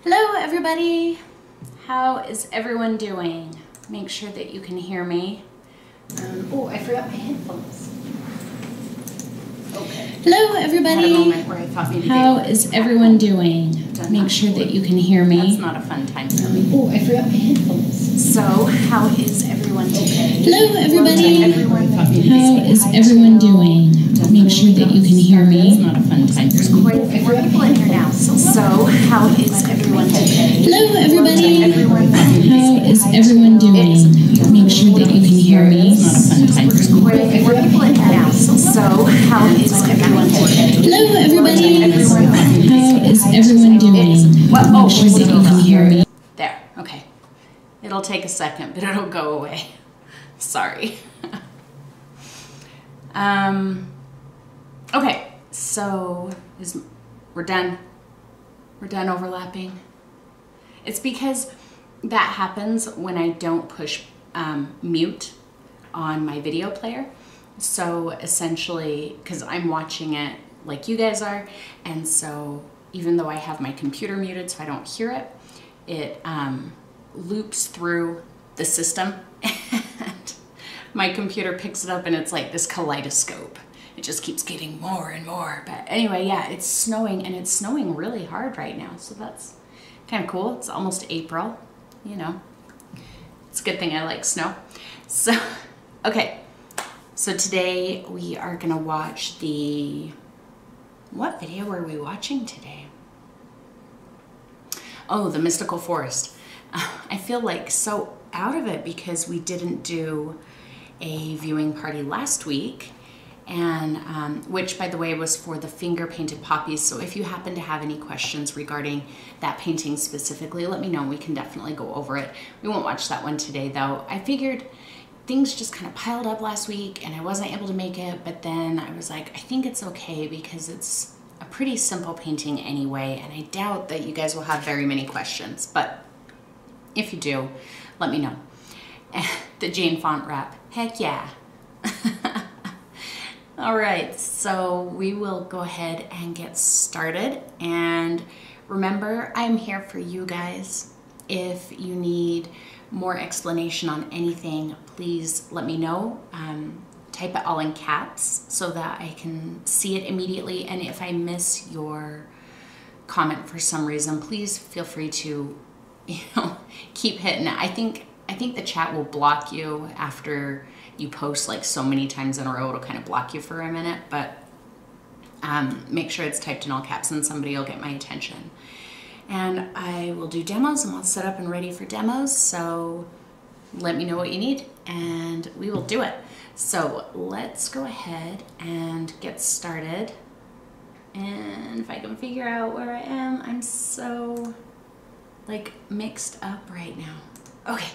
Hello everybody, how is everyone doing? Make sure that you can hear me. Oh, I forgot my headphones. Okay. Hello everybody, I had a moment where I thought maybe how is everyone doing? Make sure that you can hear me. That's not a fun time for me. Oh, I forgot my headphones. So, how is everyone today? Hello everybody, how is everyone doing? Make sure that you can hear me. That's not a fun time. There's quite a few more people in here now. So how is everyone today? Hello everybody, how is everyone doing? Make sure that you can hear me. That's not a fun time. There's quite a few more people in here now. So how is everyone today? Hello everybody, how is everyone doing? Make sure that you can hear me. There, okay. It'll take a second, but it'll go away. Sorry. Okay, so we're done. We're done overlapping. It's because that happens when I don't push mute on my video player. So essentially, because I'm watching it like you guys are, and so even though I have my computer muted so I don't hear it, it loops through the system and my computer picks it up and it's like this kaleidoscope. It just keeps getting more and more. But anyway, yeah, it's snowing and it's snowing really hard right now. So that's kind of cool. It's almost April, you know. It's a good thing I like snow. So, okay. So today we are gonna watch what video are we watching today? Oh, the Mystical Forest. I feel like so out of it because we didn't do a viewing party last week, and which by the way was for the finger painted poppies. So if you happen to have any questions regarding that painting specifically, let me know. We can definitely go over it. We won't watch that one today though. I figured things just kind of piled up last week and I wasn't able to make it, but then I was like, I think it's okay because it's a pretty simple painting anyway, and I doubt that you guys will have very many questions, but if you do, let me know. The Jane font wrap, heck yeah. All right, so we will go ahead and get started. And remember, I'm here for you guys. If you need more explanation on anything, please let me know. Type it all in caps so that I can see it immediately. And if I miss your comment for some reason, please feel free to, keep hitting it. I think the chat will block you after you post like so many times in a row. It'll kind of block you for a minute, but make sure it's typed in all caps and somebody will get my attention. And I will do demos. I'm all set up and ready for demos, so let me know what you need and we will do it. So let's go ahead and get started. And if I can figure out where I am, I'm so like mixed up right now. Okay,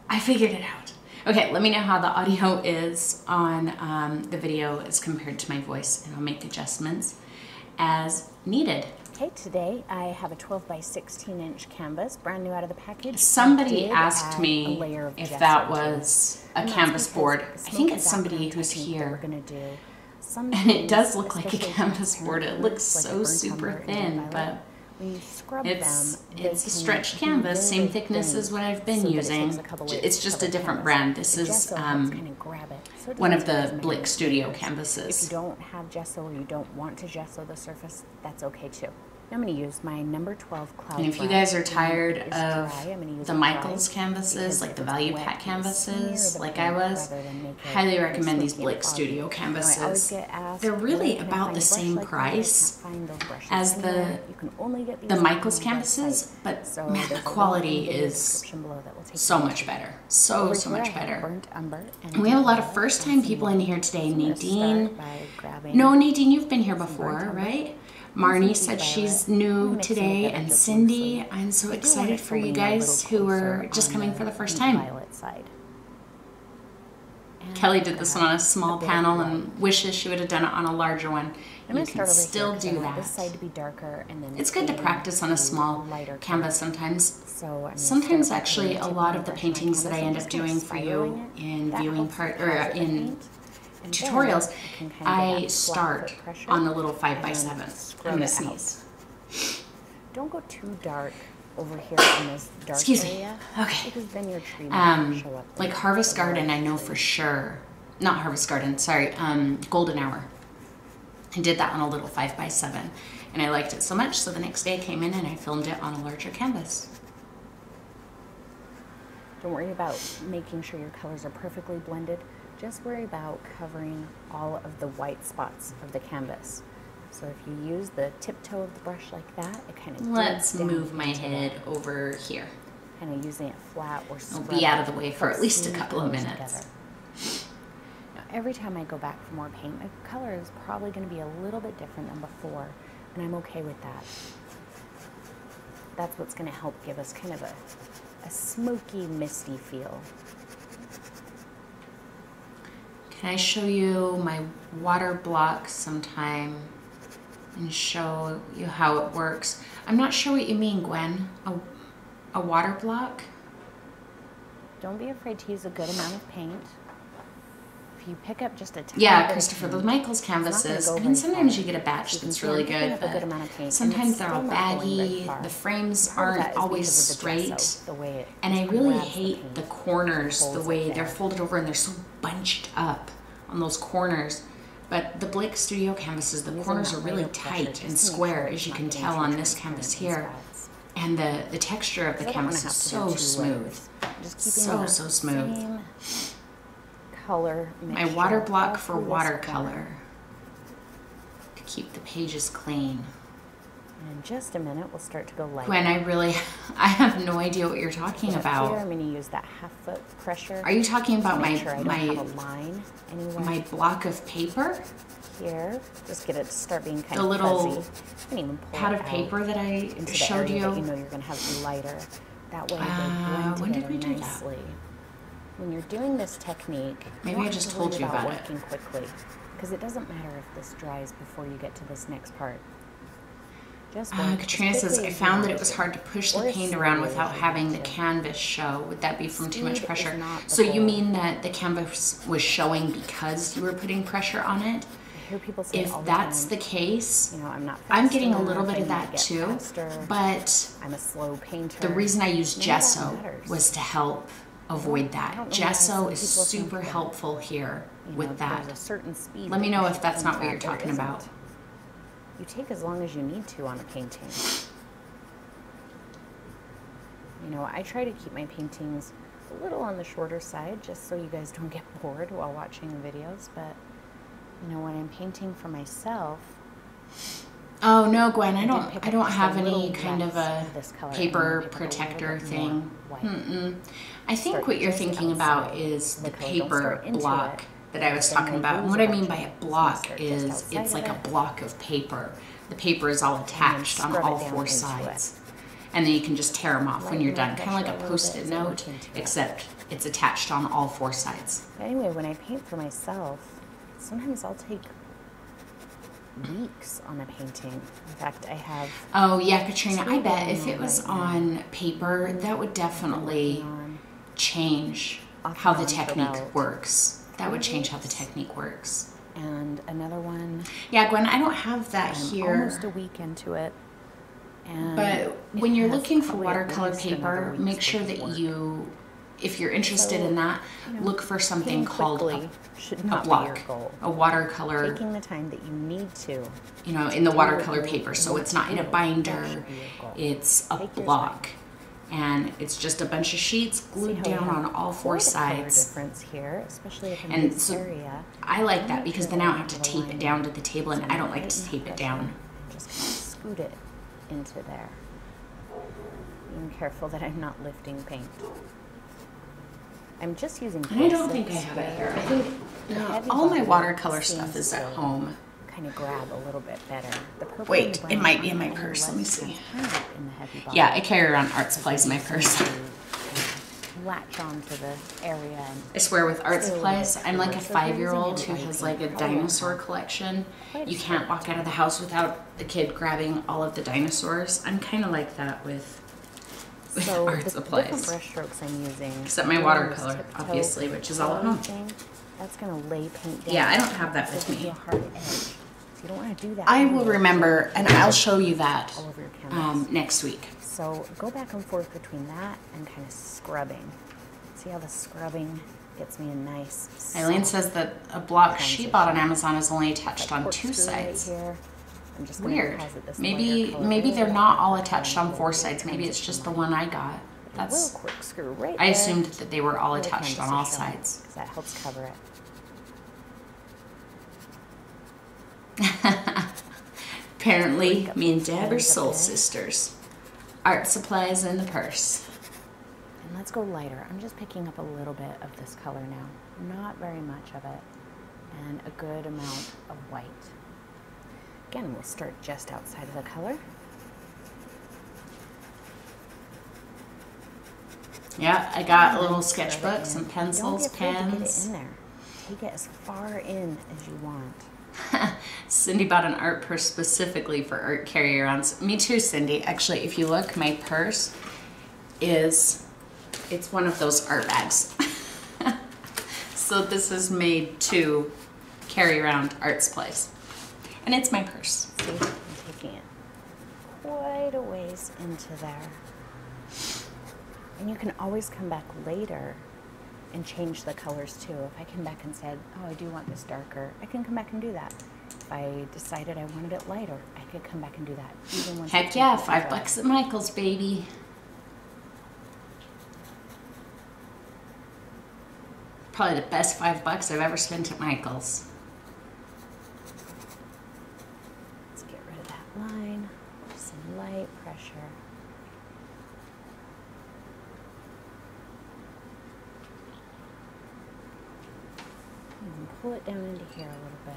I figured it out. Okay, let me know how the audio is on the video as compared to my voice, and I'll make adjustments as needed. Okay, today I have a 12 by 16 inch canvas, brand new out of the package. Somebody asked me if that was a canvas board. I think it's somebody who's here. And it does look like a canvas board. It looks so super thin, but it's a stretched canvas, same thickness as what I've been using. It's just a different brand. This is one of the Blick Studio canvases. If you don't have gesso or you don't want to gesso the surface, that's okay too. I'm going to use my number 12 cloud. And if you guys are tired of the Michaels canvases, like the value pack canvases, like I was, highly recommend these Blick Studio canvases. They're really about the same price as the Michaels canvases, but man, the quality is so much better. So much better. And we have a lot of first-time people in here today. Nadine. No, Nadine, you've been here before, right? Marnie said she's new today, and Cindy, I'm so excited for you guys who are just coming for the first time. Kelly did this one on a small panel and wishes she would have done it on a larger one. You can still do that. It's good to practice on a small canvas sometimes. Sometimes actually a lot of the paintings that I end up doing for you in viewing part or in tutorials, I start on a little 5x7. I'm gonna sneeze. Don't go too dark. over here in this dark Excuse area. me. Okay. Because then your tree might show up. Like Harvest Garden, I know for sure. Not Harvest Garden, sorry. Golden Hour. I did that on a little 5x7. And I liked it so much, so the next day I came in and I filmed it on a larger canvas. Don't worry about making sure your colors are perfectly blended. Just worry about covering all of the white spots of the canvas. So if you use the tiptoe of the brush like that, it kind of Let's move my head over here. Kind of using it flat or I'll be out of the way for at least a couple of minutes. Now, every time I go back for more paint, my color is probably going to be a little bit different than before, and I'm okay with that. That's what's going to help give us kind of a smoky, misty feel. Can I show you my water block sometime and show you how it works? I'm not sure what you mean, Gwen. A water block? Don't be afraid to use a good amount of paint. If you pick up just a tiny Yeah, bit of Christopher, paint, those Michaels canvases. go I mean, very sometimes far. you get a batch You can that's see really I'm picking good, up a good but amount of paint, and sometimes it's they're still all not going very baggy. far. The frames Part of that aren't is always because of the gesso, straight. the way it And I just really grabs the hate paint the and corners, the holds it way there. they're folded over and they're so bunched up on those corners. But the Blake Studio canvases, the Using corners that are really lighter pressure tight just to and make sure square, it's as you not can getting tell too on this transparent canvas and here. spots. And the texture of the I don't wanna canvas is have to so do 2 smooth. layers. Just keeping So that smooth. same color My mixture water all block for through this watercolor corner. to keep the pages clean. And in just a minute, we'll start to go light. Gwen, I have no idea what you're talking Here, about. I'm going to use that half-foot pressure. Are you talking about to my make sure I don't have a line anywhere. my block of paper? Here, just get it to start being kind The of little fuzzy. You can even pull pad it of out paper that I into the showed area you? that you know you're going to have lighter. That way they blend when did together we do that? nicely. When you're doing this technique, Maybe you I don't just have to told worry you about it. working quickly, because it doesn't matter if this dries before you get to this next part. Just work Katrina as says, quickly I as you found want that it was to, hard to push the or as paint around slowly without as you having want the to. canvas show. Would that be from too much Speed is pressure? not the So you goal. mean that the canvas was showing because you were putting pressure on it? I hear people say If all the that's time, the case, you know, I'm not fast I'm getting a enough, little bit I of need to that get too, faster, but I'm a slow painter. the reason I used None of that gesso matters. was to help avoid I that. don't know why Gesso some is people think super that, helpful here you know, with that. There's a certain speed. Let me that know you if should that's paint not what you're at. There talking isn't. about. You take as long as you need to on a painting. You know, I try to keep my paintings a little on the shorter side just so you guys don't get bored while watching the videos, but you know, when I'm painting for myself, Oh no, Gwen, I did don't pick I up don't just a have any little kind of less a of this color, and paper then pick up a little protector bit thing. more white. I think Start what you're just thinking about outside is the the color. Don't paper start into block it, that I was then talking they about. And lose what a I mean bunch by of a it. So you block start just is outside it's of like a it. block of paper. The paper is all attached on scrub it all down 4 into sides. And then you can just tear them off when you're done, Lighten kind of the like a pressure post-it little bit note, as I work into it. except it's attached on all 4 sides. Anyway, when I paint for myself, sometimes I'll take weeks on a painting. In fact, I have Oh yeah, Katrina, I Two bet going if it on was right now. on paper, that would definitely on change off how and the on for technique about works. That would 3 change how the weeks. technique works. and another one. Yeah, Gwen, I don't have that I'm here. almost a week into it. And But it when you're has looking for probably at watercolor least another paper, week's make sure worth of that work. you, if you're interested So, in that, you know, look for something painting called quickly should a not be block, your goal. a watercolor, Taking the time that you need to. you know, in the do what watercolor you paper. So want it's to not in a do. That binder, should be your goal. it's a Take your block. And it's just a bunch of sheets See glued how we down have on all 4 quite a color sides. difference here, especially if in And this so area. I like that Make because sure then I don't that have to the tape it line down to the table, and is I don't like light to and tape it pressure, down. and just kind of scoot it into there. Being careful that I'm not lifting paint. I'm just using. And I don't think I have it here. I think heavy all my body watercolor seems stuff is at to home. Kind of grab a little bit better. The purple Wait, and the it brown might be in my aren't any purse. Let less me see. transparent in the heavy body. Yeah, I carry around art supplies in my purse. To latch onto the area. And I swear with art Stay a little supplies, bit I'm like a shorter. So if you're 5-year-old using who any has lighting, like a probably won't dinosaur have collection. quite a You can't walk out of the house without the kid grabbing all of the dinosaurs. I'm kind of like that with So art the supplies. different brush strokes I'm using. Except my doing watercolor, this tiptoe obviously, which is all at curling home. thing, that's gonna lay paint down. Yeah, I don't have that So with it'll give me. you a hard edge. You don't want to do that. I will remember, and I'll show you that all over your canvas. next week. So go back and forth between that and kind of scrubbing. See how the scrubbing gets me a nice. Eileen says that a block she bought on Amazon is only attached on 2 sides. Right here. I'm just Weird. Maybe they're not all attached on 4 sides. Maybe it's just the one I got. That's. Right I assumed that they were all attached on all sides. That helps cover it. Apparently, me and Deb are soul sisters. Art supplies in the purse. And let's go lighter. I'm just picking up a little bit of this color now. Not very much of it. And a good amount of white. Again, we'll start just outside of the color. Yeah, I got a little sketchbook, some pencils, Don't be afraid to get it pens. in there. Take it as far in as you want. Cindy bought an art purse specifically for art carry-arounds. Me too, Cindy. Actually, if you look, my purse it's one of those art bags. So this is made to carry around art supplies. And it's my purse. See, I'm taking it quite a ways into there. And you can always come back later and change the colors too. If I came back and said, oh, I do want this darker, I can come back and do that. If I decided I wanted it lighter, I could come back and do that. Even once Heck yeah, $5 at Michael's, baby. Probably the best $5 I've ever spent at Michael's. Let's get rid of that line. Some light pressure. And pull it down into here a little bit.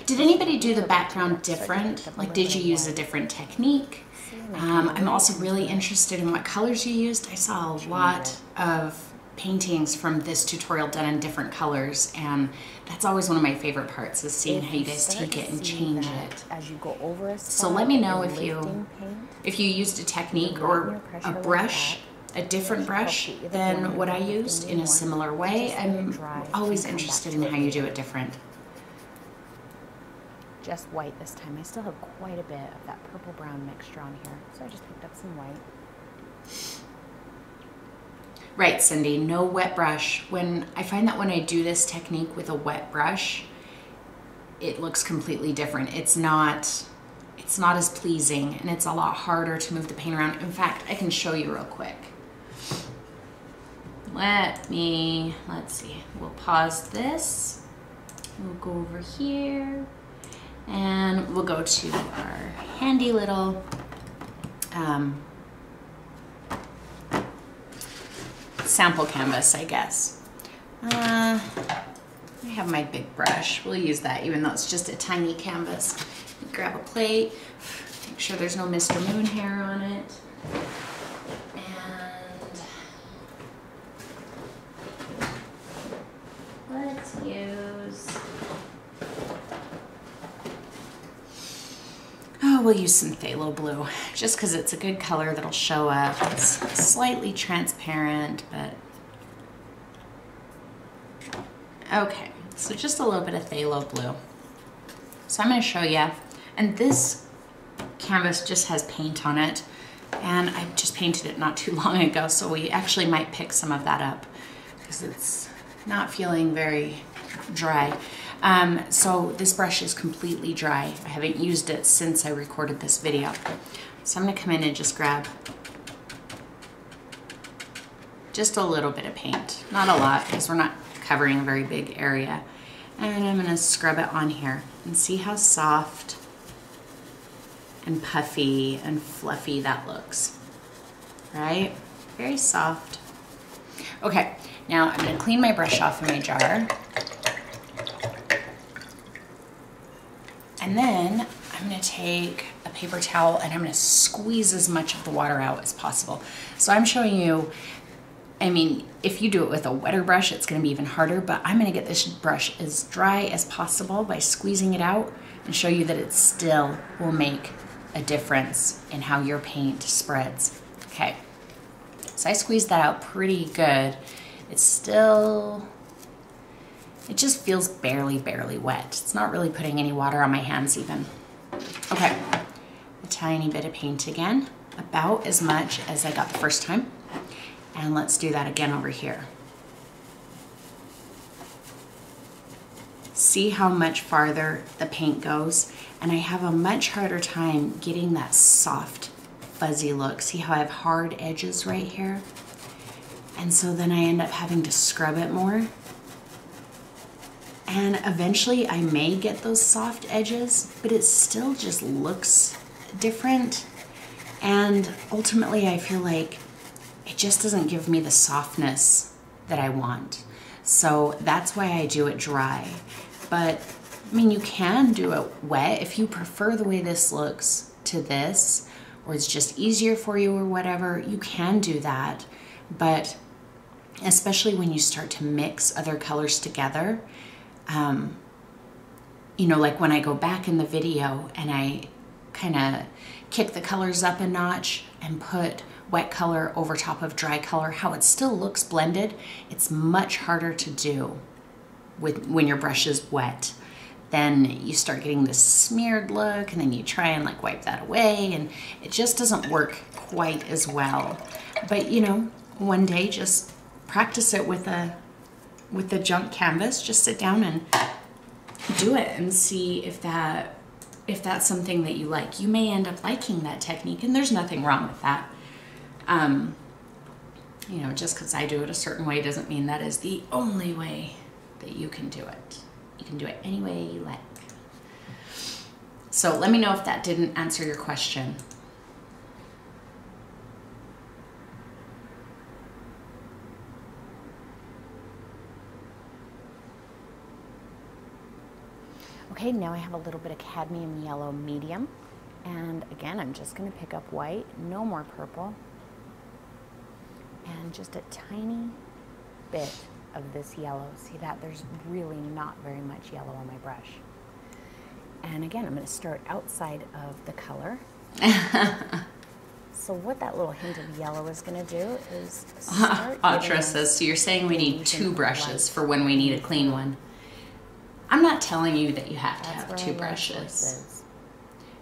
Did anybody do the background different? Like, did you use a different technique? I'm also really interested in what colors you used. I saw a lot of paintings from this tutorial done in different colors, and that's always one of my favorite parts, is seeing how you guys take it and change it. As you go over a spot, so let me know if you used a technique or a brush, a different brush than what I used in a similar way. I'm always interested in how you do it different. Just white this time. I still have quite a bit of that purple brown mixture on here, so I just picked up some white. Right, Cindy, no wet brush. I find that when I do this technique with a wet brush, it looks completely different. It's not as pleasing, and it's a lot harder to move the paint around. In fact, I can show you real quick. Let's see, we'll pause this. We'll go over here. And we'll go to our handy little sample canvas, I guess. I have my big brush. We'll use that, even though it's just a tiny canvas. Grab a plate, make sure there's no Mr. Moon hair on it. And let's use... we'll use some phthalo blue, just because it's a good color that'll show up. It's slightly transparent, but... Okay, so just a little bit of phthalo blue. So I'm going to show you, and this canvas just has paint on it, and I just painted it not too long ago, so we actually might pick some of that up, because it's not feeling very dry. So this brush is completely dry. I haven't used it since I recorded this video. So I'm gonna come in and just grab just a little bit of paint. Not a lot, because we're not covering a very big area. And I'm gonna scrub it on here and see how soft and puffy and fluffy that looks, right? Very soft. Okay, now I'm gonna clean my brush off in my jar. And then I'm gonna take a paper towel and I'm gonna squeeze as much of the water out as possible. So I'm showing you, I mean, if you do it with a wetter brush, it's gonna be even harder, but I'm gonna get this brush as dry as possible by squeezing it out and show you that it still will make a difference in how your paint spreads. Okay, so I squeezed that out pretty good. It's still It just feels barely wet. It's not really putting any water on my hands even. Okay, a tiny bit of paint again, about as much as I got the first time. And let's do that again over here. See how much farther the paint goes? And I have a much harder time getting that soft, fuzzy look. See how I have hard edges right here? And so then I end up having to scrub it more. And eventually I may get those soft edges, but it still just looks different. And ultimately I feel like it just doesn't give me the softness that I want. So that's why I do it dry. But I mean, you can do it wet if you prefer the way this looks to this, or it's just easier for you or whatever, you can do that. But especially when you start to mix other colors together, you know, like when I go back in the video and I kind of kick the colors up a notch and put wet color over top of dry color, how it still looks blended, it's much harder to do when your brush is wet. Then you start getting this smeared look, and then you try and like wipe that away, and it just doesn't work quite as well. But you know, one day just practice it with the junk canvas. Just sit down and do it and see if that's something that you like. You may end up liking that technique, and there's nothing wrong with that. You know, just because I do it a certain way doesn't mean that is the only way that you can do it. You can do it any way you like. So let me know if that didn't answer your question. Okay, now I have a little bit of cadmium yellow medium. And again, I'm just going to pick up white, no more purple. And just a tiny bit of this yellow. See that? There's really not very much yellow on my brush. And again, I'm going to start outside of the color. So what that little hint of yellow is going to do is start Atra says, so you're saying we need 2 brushes for when we need a clean one. I'm not telling you that you have to have 2 brushes.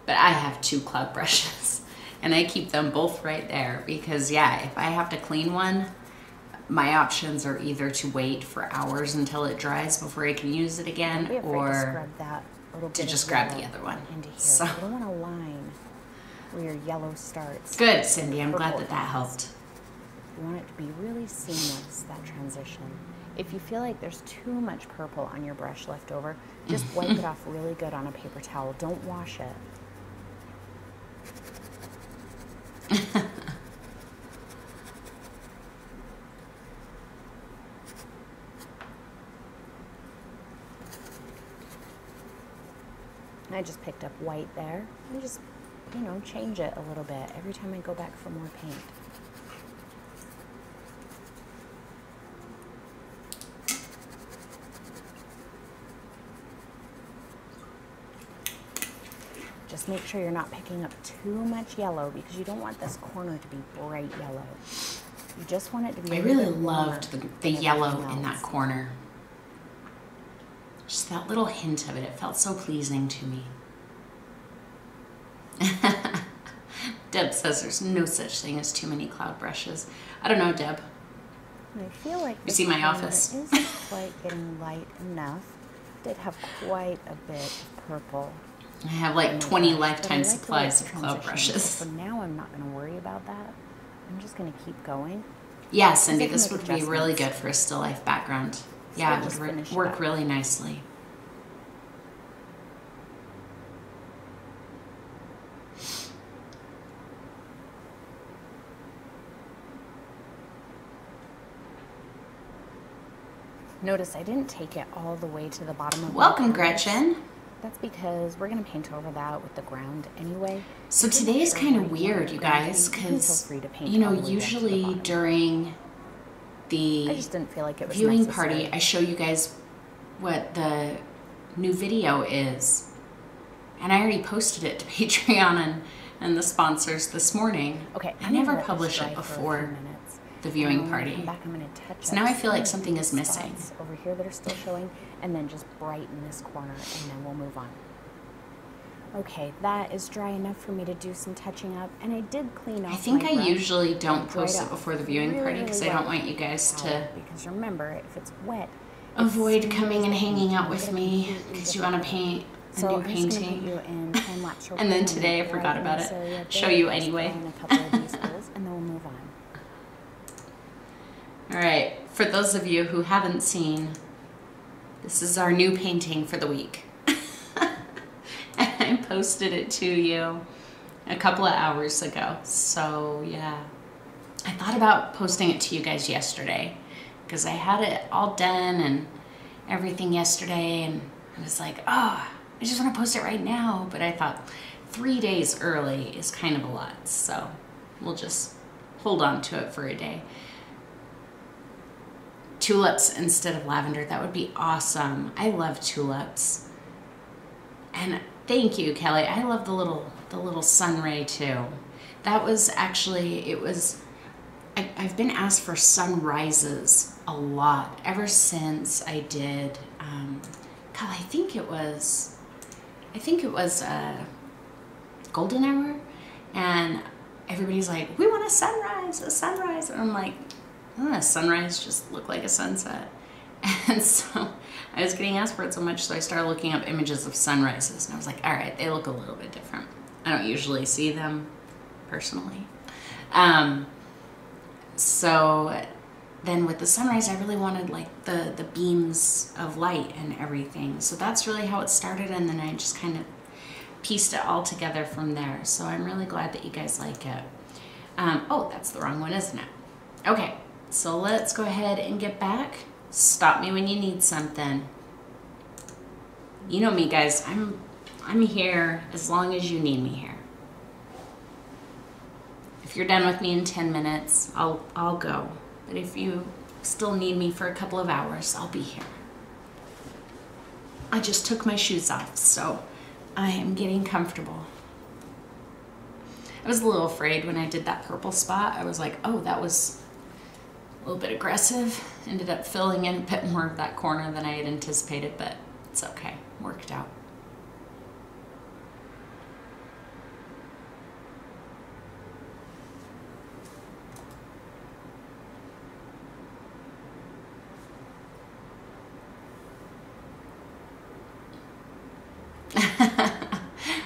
But I have 2 cloud brushes. And I keep them both right there because, yeah, if I have to clean one, my options are either to wait for hours until it dries before I can use it again, or to just grab the other one. So you don't want a line where your yellow starts. Good, Cindy. I'm glad that helped. You want it to be really seamless, that transition. If you feel like there's too much purple on your brush left over, just wipe it off really good on a paper towel. Don't wash it. I just picked up white there and just, you know, change it a little bit every time I go back for more paint. Just make sure you're not picking up too much yellow because you don't want this corner to be bright yellow. You just want it to be. I really loved the yellow in that corner. Just that little hint of it. It felt so pleasing to me. Deb says there's no such thing as too many cloud brushes. I don't know, Deb. I feel like you see my office. It isn't quite getting light enough. I did have quite a bit of purple. I have like 20 lifetime supplies of cloud brushes. So now I'm not going to worry about that. I'm just going to keep going. Yeah, Cindy, this would be really good for a still life background. Yeah, it would work really nicely. Notice I didn't take it all the way to the bottom of Welcome, Gretchen. That's because we're going to paint over that with the ground anyway. So today is kind of weird, you guys, because, you know, usually during the viewing party, I show you guys what the new video is. And I already posted it to Patreon and the sponsors this morning. Okay, I never published it before. the viewing party. Come back, I'm going to touch So now I feel like something is missing. Over here that are still showing, and then just brighten this corner, and then we'll move on. Okay, that is dry enough for me to do some touching up, and I did clean off. I think I usually don't post it before the viewing party because I don't want you guys to. Because remember, if it's wet, avoid coming and hanging out with me because you want to paint a new painting. And then today I forgot about it. Show you anyway. And then we'll move on. All right, for those of you who haven't seen, this is our new painting for the week. And I posted it to you a couple of hours ago. So yeah, I thought about posting it to you guys yesterday because I had it all done and everything yesterday, and I was like, oh, I just want to post it right now. But I thought 3 days early is kind of a lot, so we'll just hold on to it for a day. Tulips instead of lavender, that would be awesome. I love tulips. And thank you, Kelly. I love the little sun ray too. That was actually, I've been asked for sunrises a lot ever since I did, God, I think it was golden hour, and everybody's like, we want a sunrise. And I'm like, oh, a sunrise just look like a sunset. And so I was getting asked for it so much, so I started looking up images of sunrises, and I was like, all right, they look a little bit different. I don't usually see them personally. So then with the sunrise, I really wanted like the beams of light and everything. So that's really how it started, and then I just kind of pieced it all together from there. So I'm really glad that you guys like it. Oh, that's the wrong one, isn't it? Okay, so let's go ahead and get back. Stop me when you need something. You know me, guys. I'm here as long as you need me here. If you're done with me in 10 minutes, I'll go. But if you still need me for a couple of hours, I'll be here. I just took my shoes off, so I am getting comfortable. I was a little afraid when I did that purple spot. I was like, oh, that was a little bit aggressive. Ended up filling in a bit more of that corner than I had anticipated, but it's okay. Worked out.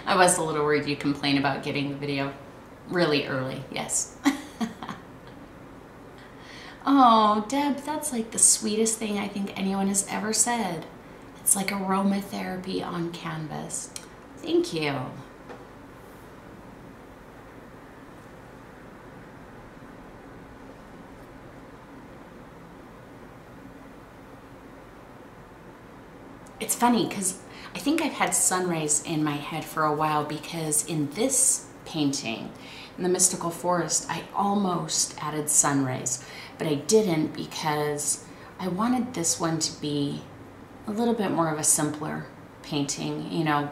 I was a little worried you'd complain about getting the video really early, yes. Oh, Deb, that's like the sweetest thing I think anyone has ever said. It's like aromatherapy on canvas. Thank you. It's funny because I think I've had sunrays in my head for a while, because in this painting, in the Mystical Forest, I almost added sunrays, but I didn't because I wanted this one to be a little bit more of a simpler painting. You know,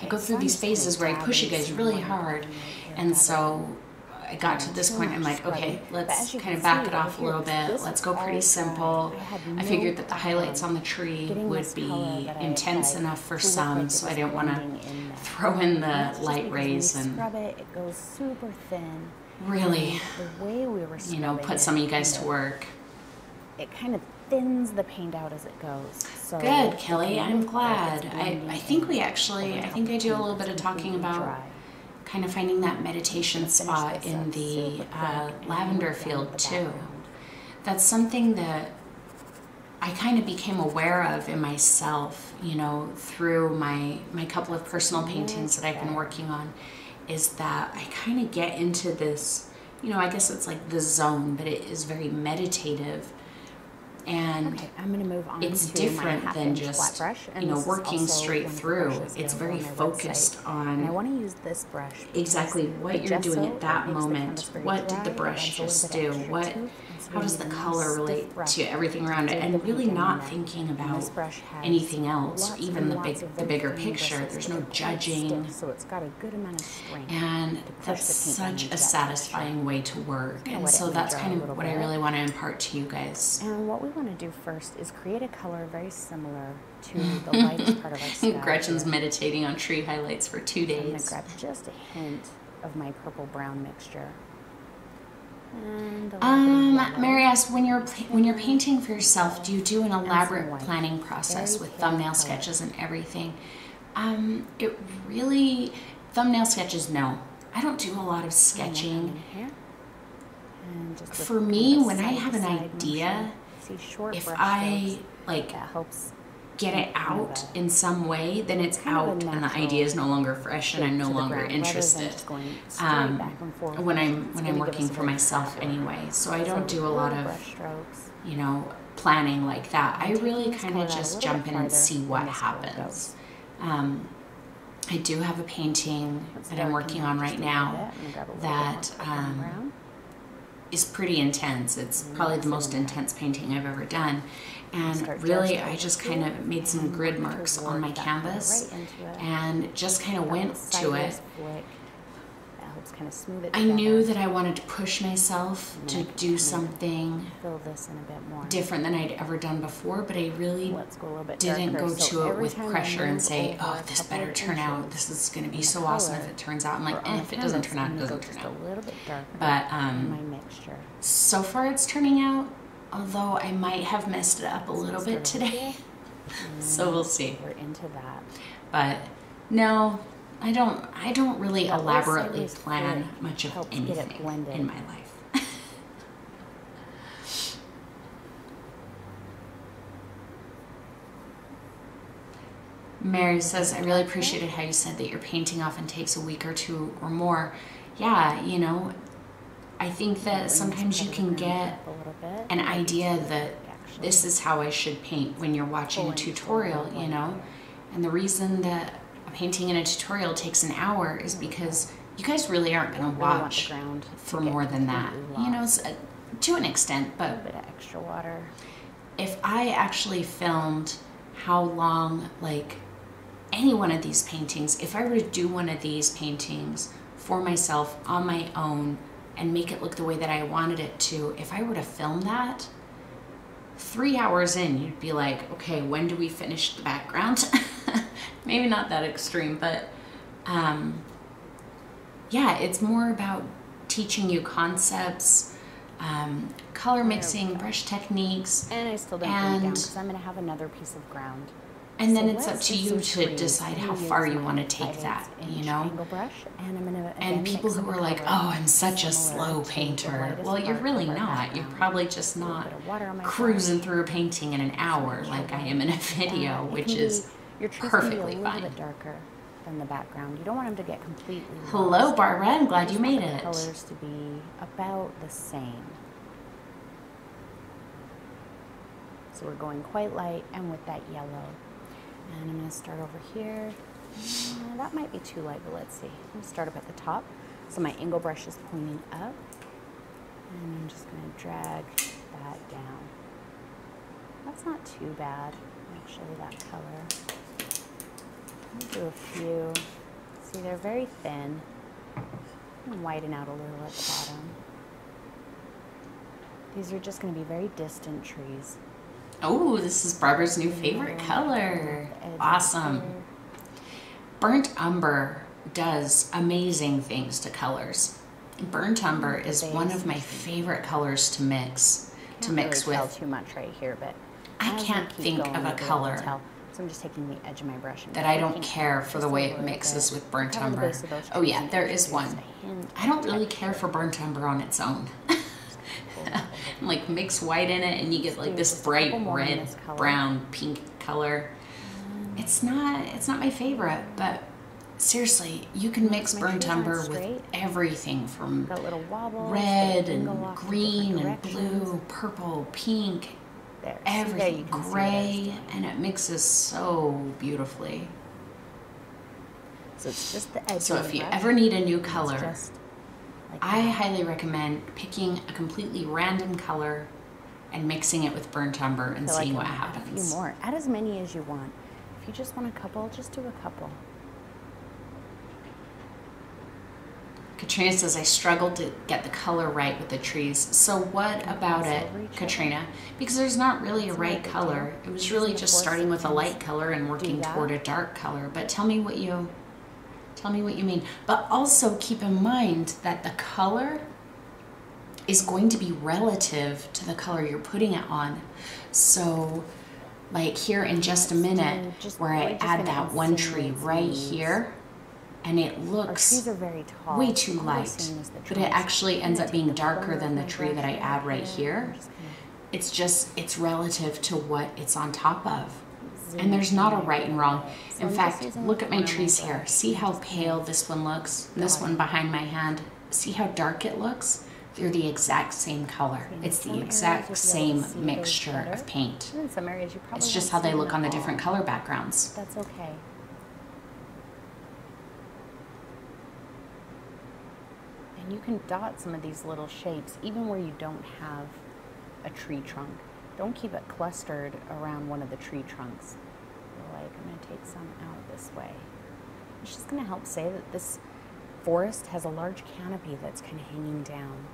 I go through these phases where I push you guys really hard, and so I got to this point, I'm like, okay, let's kind of back it off a little bit. Let's go pretty simple. I figured that the highlights on the tree would be intense enough for some, so I didn't want to throw in the light rays and it goes super thin. Really, the way we were, you know, put some of you guys to work. It kind of thins the paint out as it goes. So good, Kelly. I'm glad. I think I do a little bit of talking about kind of finding that meditation spot in the lavender field too. That's something that I kind of became aware of in myself, you know, through my couple of personal paintings that I've been working on, is that I kind of get into this, you know, I guess it's like the zone, but it is very meditative. And I'm going to move on. It's different than just, you know, working straight through. It's very focused on, I want to use this brush exactly what you're doing at that moment. What did the brush just do? What how does the color relate to everything around it, and really not thinking about anything else, even the bigger picture. There's no judging, so it's got a good amount of strength. And that's such a satisfying way to work. And so that's kind of what I really want to impart to you guys. And what we want to do first is create a color very similar to the lightest part of our sky. Gretchen's meditating on tree highlights for 2 days. I'm going to grab just a hint of my purple-brown mixture. And Mary asks, when you're painting for yourself, do you do an elaborate planning process with thumbnail sketches and everything? It really, thumbnail sketches, no. I don't do a lot of sketching. For me, when I have an idea, if I like get it out in some way, then it's out and the idea is no longer fresh and I'm no longer interested. When I'm working for myself anyway, so I don't do a lot of, you know, planning like that. I really kind of just jump in and see what happens. I do have a painting that I'm working on right now that is pretty intense. It's probably the most intense painting I've ever done. And really, I just kind of made some grid marks on my canvas and just kind of went to it. I knew that I wanted to push myself to do something different than I'd ever done before, but I really didn't go to it with pressure and say, oh, this better turn out. This is going to be so awesome if it turns out. I'm like, if it doesn't turn out, it doesn't turn out. But so far it's turning out, although I might have messed it up a little bit today. So we'll see. We're into that. But no, I don't really elaborately plan much of anything in my life. Mary says, I really appreciated how you said that your painting often takes a week or two or more. Yeah, you know, I think that sometimes you can get an idea that this is how I should paint when you're watching a tutorial, you know? And the reason that painting in a tutorial takes an hour is because you guys really aren't going to watch for more than that, you know, to an extent. But a bit of extra water. If I actually filmed how long, like, any one of these paintings, if I were to do one of these paintings for myself on my own and make it look the way that I wanted it to, if I were to film that, 3 hours in, you'd be like, okay, when do we finish the background? Maybe not that extreme, but yeah, it's more about teaching you concepts, color mixing, brush techniques. And I still don't bring it down because I'm going to have another piece of ground. And then it's up to you to decide how far you want to take that, you know? And people who are like, oh, I'm such a slow painter. Well, you're really not. You're probably just not cruising through a painting in an hour like I am in a video, which is perfectly fine. A little bit darker than the background. You don't want them to get completely lost. Hello, Barbara. I'm glad you made it. Colors to be about the same. So we're going quite light and with that yellow. And I'm going to start over here. That might be too light, but let's see. I'm going to start up at the top. So my angle brush is pointing up. And I'm just going to drag that down. That's not too bad, actually, that color. I'll do a few. See, they're very thin. And widen out a little at the bottom. These are just going to be very distant trees. Oh, this is Barbara's new favorite color. Awesome. Burnt umber does amazing things to colors. Burnt umber is one of my favorite colors to mix with. Tell too much right here, but I can't think of a color so I'm just taking the edge of my brush that I don't care for the way it mixes with burnt umber. Oh yeah, there is one. I don't really care for burnt umber on its own. Like mix white in it and you get like this bright red, brown, pink color. It's not my favorite, but seriously, you can mix burnt umber with everything from red and green and blue, purple, pink, everything, gray, and it mixes so beautifully. So it's just the edge. So if you ever need a new color, I highly recommend picking a completely random color and mixing it with burnt umber and seeing what happens. Add a few more. Add as many as you want. If you just want a couple, just do a couple. Katrina says, I struggled to get the color right with the trees. So what about it, Katrina? Because there's not really a right color. It was really just starting with a light color and working toward a dark color. But tell me what you mean. But also keep in mind that the color is going to be relative to the color you're putting it on. So like here in just a minute, where I add that one tree right here, and it looks way too light, but it actually ends up being darker than the tree that I add right here. It's relative to what it's on top of. And there's not a right and wrong. In fact, look at my trees here. See how pale this one looks? This one behind my hand. See how dark it looks? They're the exact same color. It's the exact same mixture of paint. It's just how they look on the different color backgrounds. That's okay. And you can dot some of these little shapes even where you don't have a tree trunk. Don't keep it clustered around one of the tree trunks. Like, I'm going to take some out this way. It's just going to help say that this forest has a large canopy that's kind of hanging down.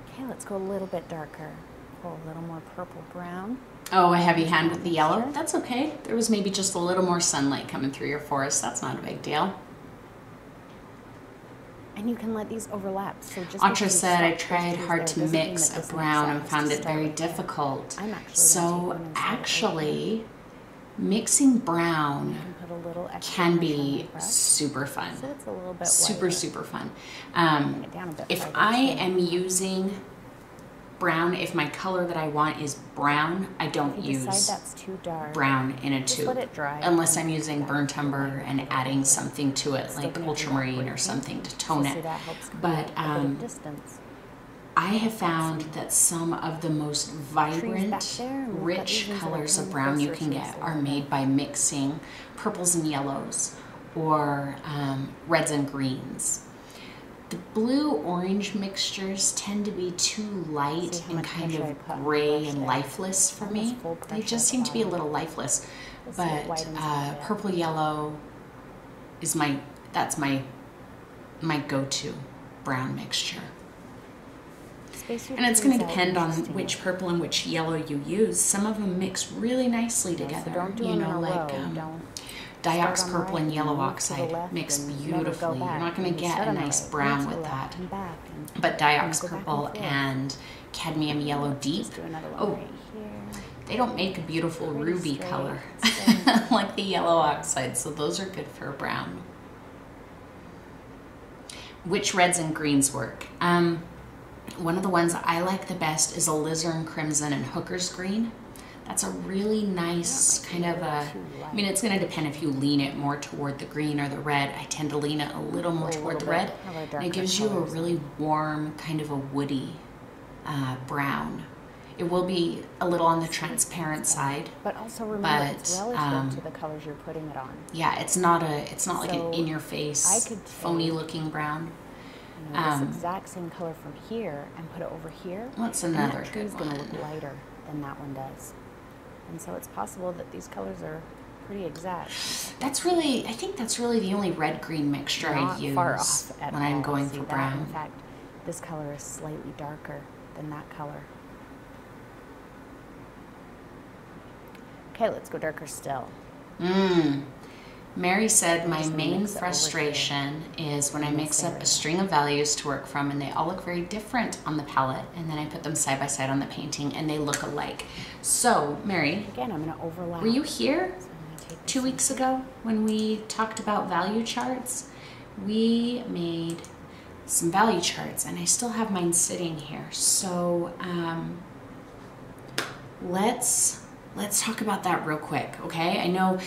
Okay, let's go a little bit darker. Pull a little more purple brown. Oh, a heavy hand with the yellow? That's okay. There was maybe just a little more sunlight coming through your forest. That's not a big deal. And you can let these overlap. So just Antra said, I tried hard to mix a brown and found it very difficult. So actually, mixing brown can be super fun. Super fun. If I am using brown, if my color that I want is brown, I don't use brown in a tube unless I'm using burnt umber and adding something to it like ultramarine or something to tone it. But I have found that some of the most vibrant, rich colors of brown you can get are made by mixing purples and yellows or reds and greens. The blue-orange mixtures tend to be too light and kind of gray and lifeless for me. They just seem to be a little lifeless. But purple-yellow is my go-to brown mixture. And it's going to depend on which purple and which yellow you use. Some of them mix really nicely together. You know, like Diox purple and yellow oxide mix beautifully. You're not going to get a nice brown with that. But Diox purple and cadmium yellow deep, oh, they don't make a beautiful ruby color like the yellow oxide. So those are good for a brown. Which reds and greens work? One of the ones I like the best is alizarin crimson and hooker's green. That's a really nice kind of a, I mean, it's going to depend if you lean it more toward the green or the red. I tend to lean it a little more toward the red. And it gives you a really warm, kind of a woody brown. It will be a little on the transparent side. But also remember, it's relative to the colors you're putting it on. Yeah, it's not like an in-your-face, phony-looking brown. This exact same color from here and put it over here. What's another good one? It's going to look lighter than that one does. And so it's possible that these colors are pretty exact. That's really, I think that's really the only red-green mixture I use when I'm going for brown. In fact, this color is slightly darker than that color. Okay, let's go darker still. Mary said, my main frustration is when I mix up a string of values to work from and they all look very different on the palette, and then I put them side by side on the painting and they look alike. So, Mary, again, I'm going to overlap. Were you here 2 weeks ago when we talked about value charts? We made some value charts and I still have mine sitting here. So, let's talk about that real quick, okay? I know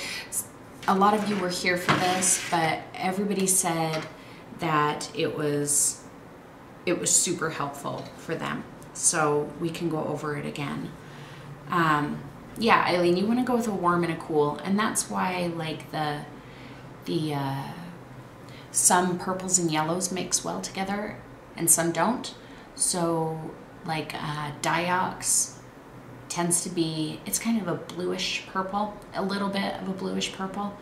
a lot of you were here for this, but everybody said that it was super helpful for them. So we can go over it again. Yeah, Eileen, you want to go with a warm and a cool, and that's why like the some purples and yellows mix well together and some don't. So like Diox tends to be, it's kind of a bluish purple, a little bit of a bluish purple.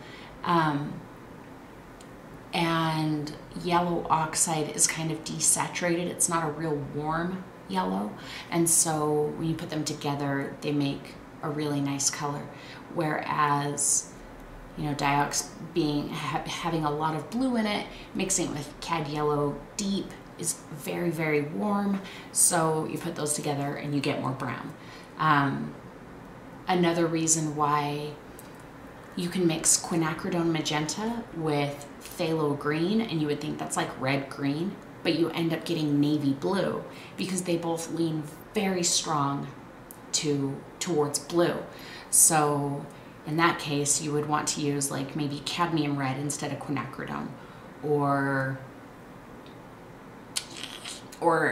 And yellow oxide is kind of desaturated. It's not a real warm yellow. And so when you put them together, they make a really nice color. Whereas, you know, Diox being having a lot of blue in it, mixing it with Cad Yellow Deep is very, very warm. So you put those together and you get more brown. Another reason why you can mix quinacridone magenta with phthalo green, and you would think that's like red green, but you end up getting navy blue because they both lean very strong towards blue. So in that case, you would want to use like maybe cadmium red instead of quinacridone, or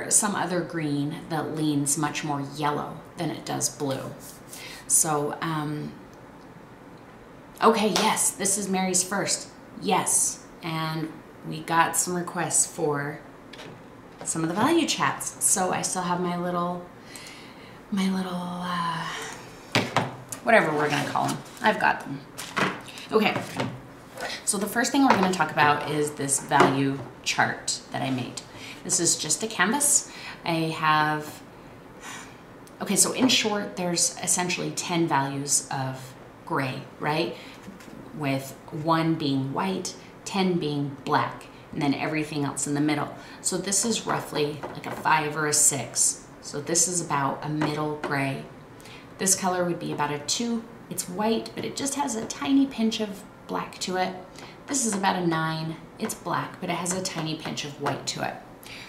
some other green that leans much more yellow than it does blue. So, okay, yes, this is Mary's first. Yes, and we got some requests for some of the value chats. So I still have my little, whatever we're gonna call them. I've got them. Okay, so the first thing we're gonna talk about is this value chart that I made. This is just a canvas. I have, okay, so in short, there's essentially 10 values of gray, right? With 1 being white, 10 being black, and then everything else in the middle. So this is roughly like a 5 or a 6. So this is about a middle gray. This color would be about a 2. It's white, but it just has a tiny pinch of black to it. This is about a 9. It's black, but it has a tiny pinch of white to it.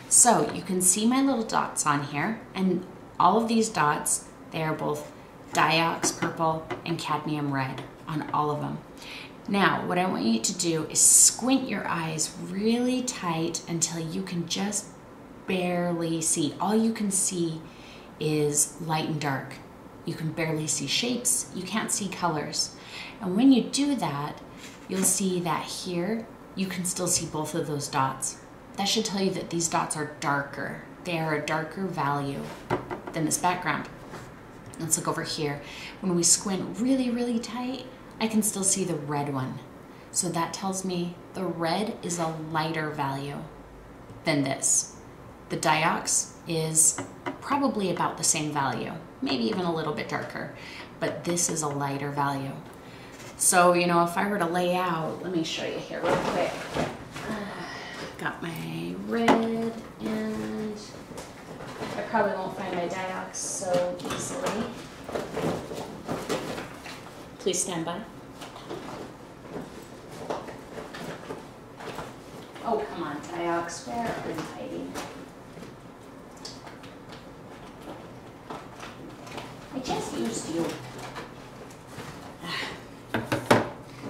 So you can see my little dots on here, and all of these dots, they are both Diox purple and cadmium red on all of them. Now, what I want you to do is squint your eyes really tight until you can just barely see. All you can see is light and dark. You can barely see shapes. You can't see colors. And when you do that, you'll see that here, you can still see both of those dots. That should tell you that these dots are darker. They are a darker value than this background. Let's look over here. When we squint really, really tight, I can still see the red one. So that tells me the red is a lighter value than this. The Diox is probably about the same value, maybe even a little bit darker, but this is a lighter value. So, you know, if I were to lay out, let me show you here real quick. Got my red, and I probably won't find my Diox so easily. Please stand by. Oh, come on, Diox, where are you hiding? I just used you.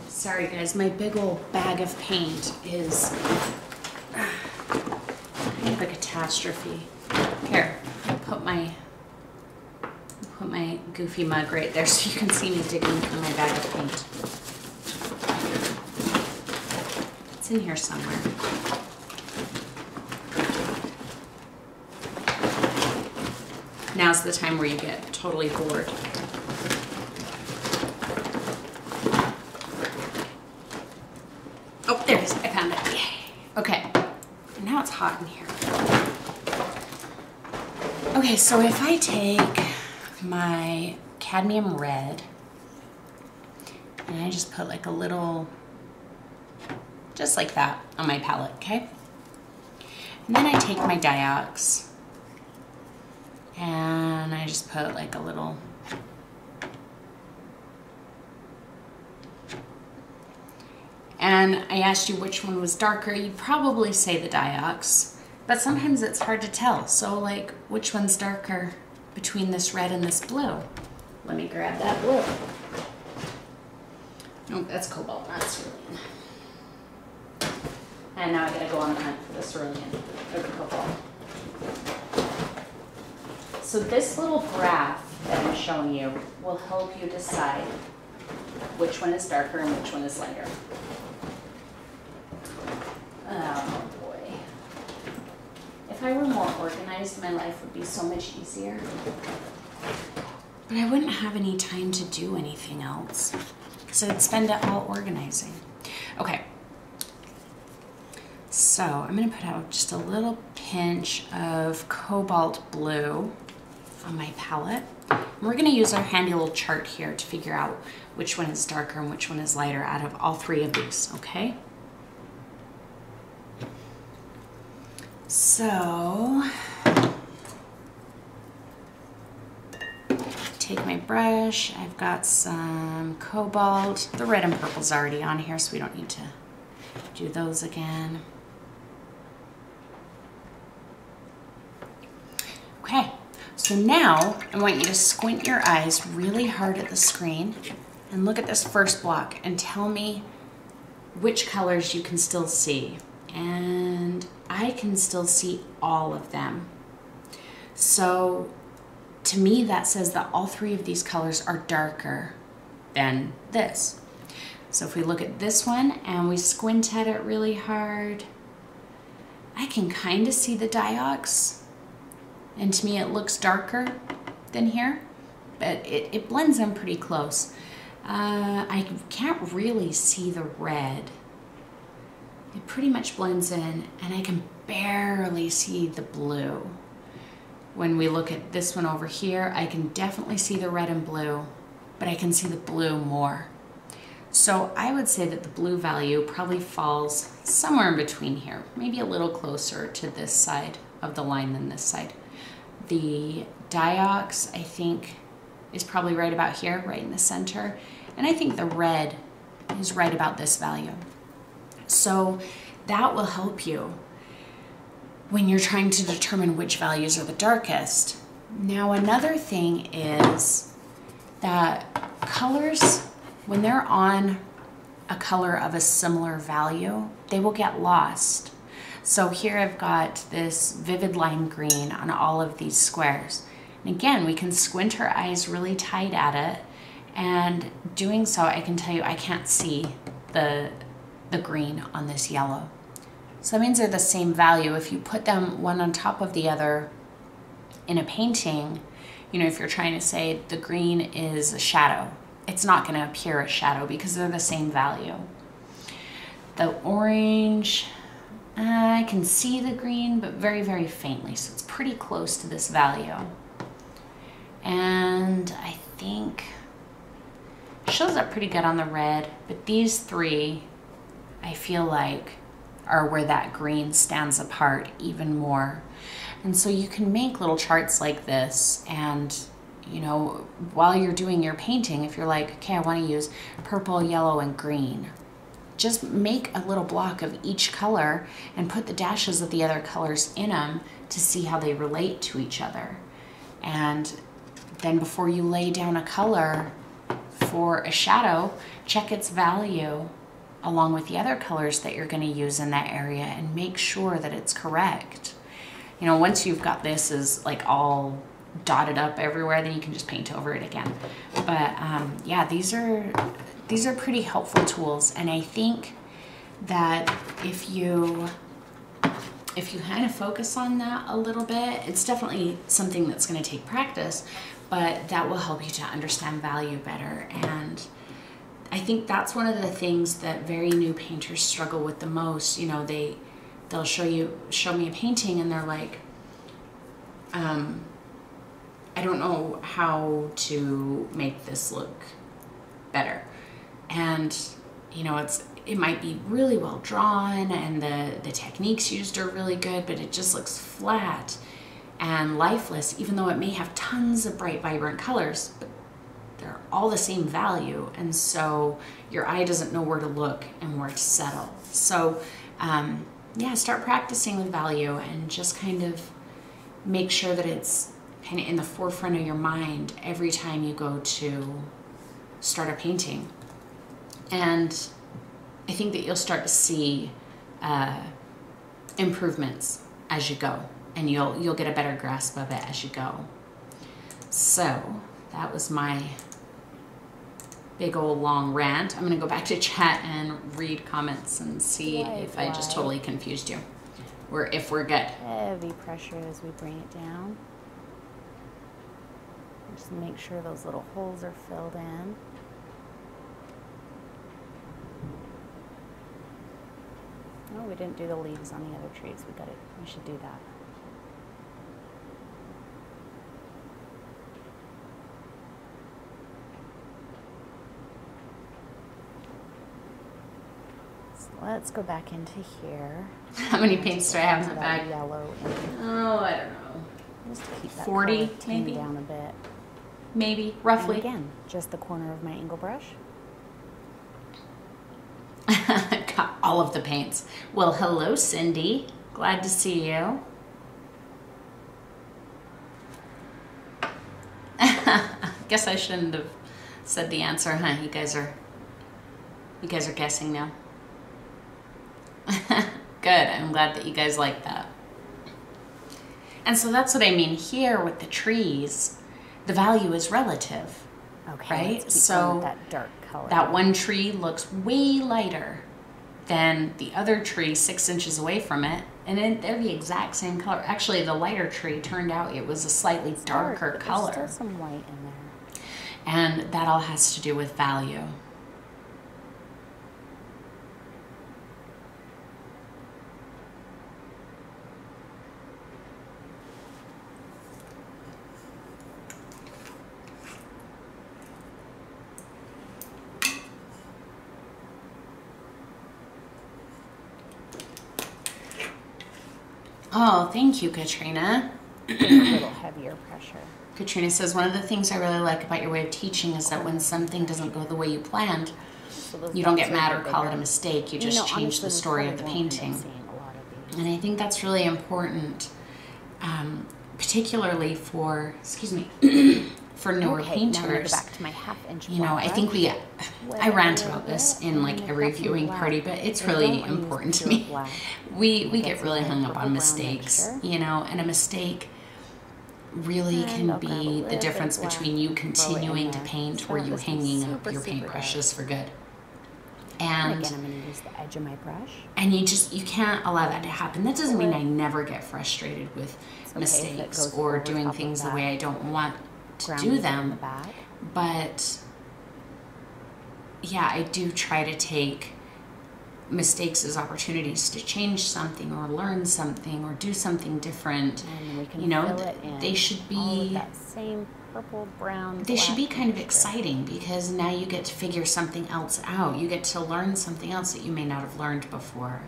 Sorry guys, my big old bag of paint is kind of a catastrophe. Here, I'll put my goofy mug right there so you can see me digging through my bag of paint. It's in here somewhere. Now's the time where you get totally bored. Oh, there it is. I found it. Yay. Okay. Now it's hot in here. Okay, so if I take my cadmium red and I just put like a little, just like that on my palette, okay? And then I take my Diox and I just put like a little, and I asked you which one was darker. You'd probably say the Diox, but sometimes it's hard to tell. So like, which one's darker between this red and this blue? Let me grab that blue. Oh, that's cobalt, not cerulean. And now I gotta go on the hunt for the cerulean or the cobalt. So this little graph that I'm showing you will help you decide which one is darker and which one is lighter. Oh boy. If I were more organized, my life would be so much easier. But I wouldn't have any time to do anything else. So I'd spend it all organizing. Okay. So I'm going to put out just a little pinch of cobalt blue on my palette. And we're going to use our handy little chart here to figure out which one is darker and which one is lighter out of all three of these, okay? So, take my brush. I've got some cobalt. The red and purple's already on here, so we don't need to do those again. Okay, so now I want you to squint your eyes really hard at the screen and look at this first block and tell me which colors you can still see. And I can still see all of them. So to me, that says that all three of these colors are darker than this. So if we look at this one and we squint at it really hard, I can kind of see the diox. And to me, it looks darker than here, but it blends in pretty close. I can't really see the red. It pretty much blends in, and I can barely see the blue. When we look at this one over here, I can definitely see the red and blue, but I can see the blue more. So I would say that the blue value probably falls somewhere in between here, maybe a little closer to this side of the line than this side. The diox, I think, is probably right about here, right in the center. And I think the red is right about this value. So that will help you when you're trying to determine which values are the darkest. Now, another thing is that colors, when they're on a color of a similar value, they will get lost. So here I've got this vivid lime green on all of these squares. And again, we can squint our eyes really tight at it, and doing so, I can tell you I can't see the green on this yellow. So that means they're the same value. If you put them one on top of the other in a painting, you know, if you're trying to say the green is a shadow, it's not going to appear a shadow because they're the same value. The orange, I can see the green, but very, very faintly. So it's pretty close to this value. And I think it shows up pretty good on the red, but these three, I feel like, are where that green stands apart even more. And so you can make little charts like this, and you know, while you're doing your painting, if you're like, okay, I want to use purple, yellow, and green, just make a little block of each color and put the dashes of the other colors in them to see how they relate to each other. And then before you lay down a color for a shadow, check its value along with the other colors that you're going to use in that area and make sure that it's correct. You know, once you've got this is like all dotted up everywhere, then you can just paint over it again. But yeah, these are pretty helpful tools, and I think that if you kind of focus on that a little bit, it's definitely something that's going to take practice, but that will help you to understand value better. And I think that's one of the things that very new painters struggle with the most. You know, they'll show me a painting and they're like, I don't know how to make this look better. And you know, it might be really well drawn and the techniques used are really good, but it just looks flat and lifeless, even though it may have tons of bright, vibrant colors, but they're all the same value. And so your eye doesn't know where to look and where to settle. So yeah, start practicing with value and just kind of make sure that it's kind of in the forefront of your mind every time you go to start a painting. And I think that you'll start to see improvements as you go, and you'll get a better grasp of it as you go. So that was my big old long rant. I'm gonna go back to chat and read comments and see if I just totally confused you, or if we're good. Heavy pressure as we bring it down. Just make sure those little holes are filled in. Oh, we didn't do the leaves on the other trees. We should do that. So let's go back into here. How many paints do I have in the bag? Yellow. Oh, I don't know. Just to keep that 40 color maybe down a bit. Maybe, roughly. And again, just the corner of my angle brush. Got all of the paints. Well, hello, Cindy. Glad to see you. Guess I shouldn't have said the answer, huh? You guys are guessing now. Good. I'm glad that you guys like that. And so that's what I mean here with the trees. The value is relative. Okay. Right? So that dark color. That one tree looks way lighter than the other tree 6 inches away from it, and they're the exact same color. Actually, the lighter tree turned out it was a slightly darker color. There's still some white in there. And that all has to do with value. Oh, thank you, Katrina. A little heavier pressure. Katrina says, one of the things I really like about your way of teaching is that when something doesn't go the way you planned, you don't get mad or call it a mistake. You just change the story of the painting. And I think that's really important, particularly for, for newer painters. Now I'm gonna go back to my half-inch you know, I think I rant about this in like every viewing party, but it's really important to me. We get really hung up on mistakes, you know, and a mistake really can be the difference between you continuing to paint or you hanging up your paintbrushes for good. And again, I'm going to use the edge of my brush. And you can't allow that to happen. That doesn't mean I never get frustrated with mistakes or doing things the way I don't want to do them. But yeah, I do try to take mistakes as opportunities to change something or learn something or do something different. And we can you know, fill it in they should be all of that same purple, brown, they should be black kind of mixture. exciting because now you get to figure something else out. You get to learn something else that you may not have learned before.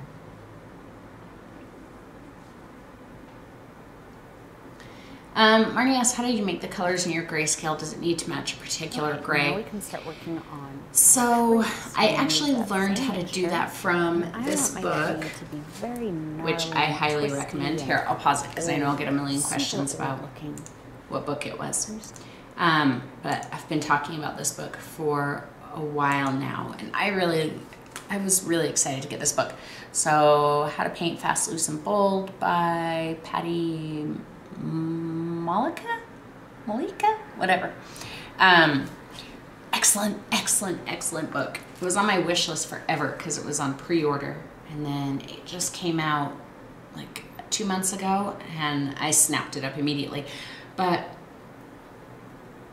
Marnie asks, how did you make the colors in your grayscale? Does it need to match a particular gray? Now we can start working on. So I actually learned how to do that from this book, which I highly recommend. Here, I'll pause it because I know I'll get a million questions about what book it was. But I've been talking about this book for a while now, and I was really excited to get this book. So, How to Paint Fast, Loose, and Bold by Patty Malika, whatever. Excellent book. It was on my wish list forever because it was on pre-order, and then it just came out like 2 months ago, and I snapped it up immediately. But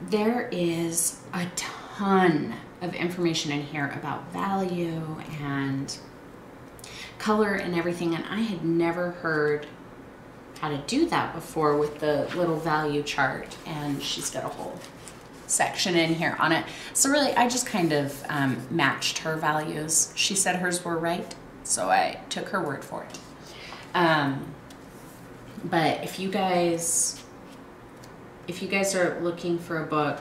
there is a ton of information in here about value and color and everything, and I had never heard how to do that before with the little value chart, and she's got a whole section in here on it. So really, I just kind of matched her values. She said hers were right, so I took her word for it. But if you guys are looking for a book,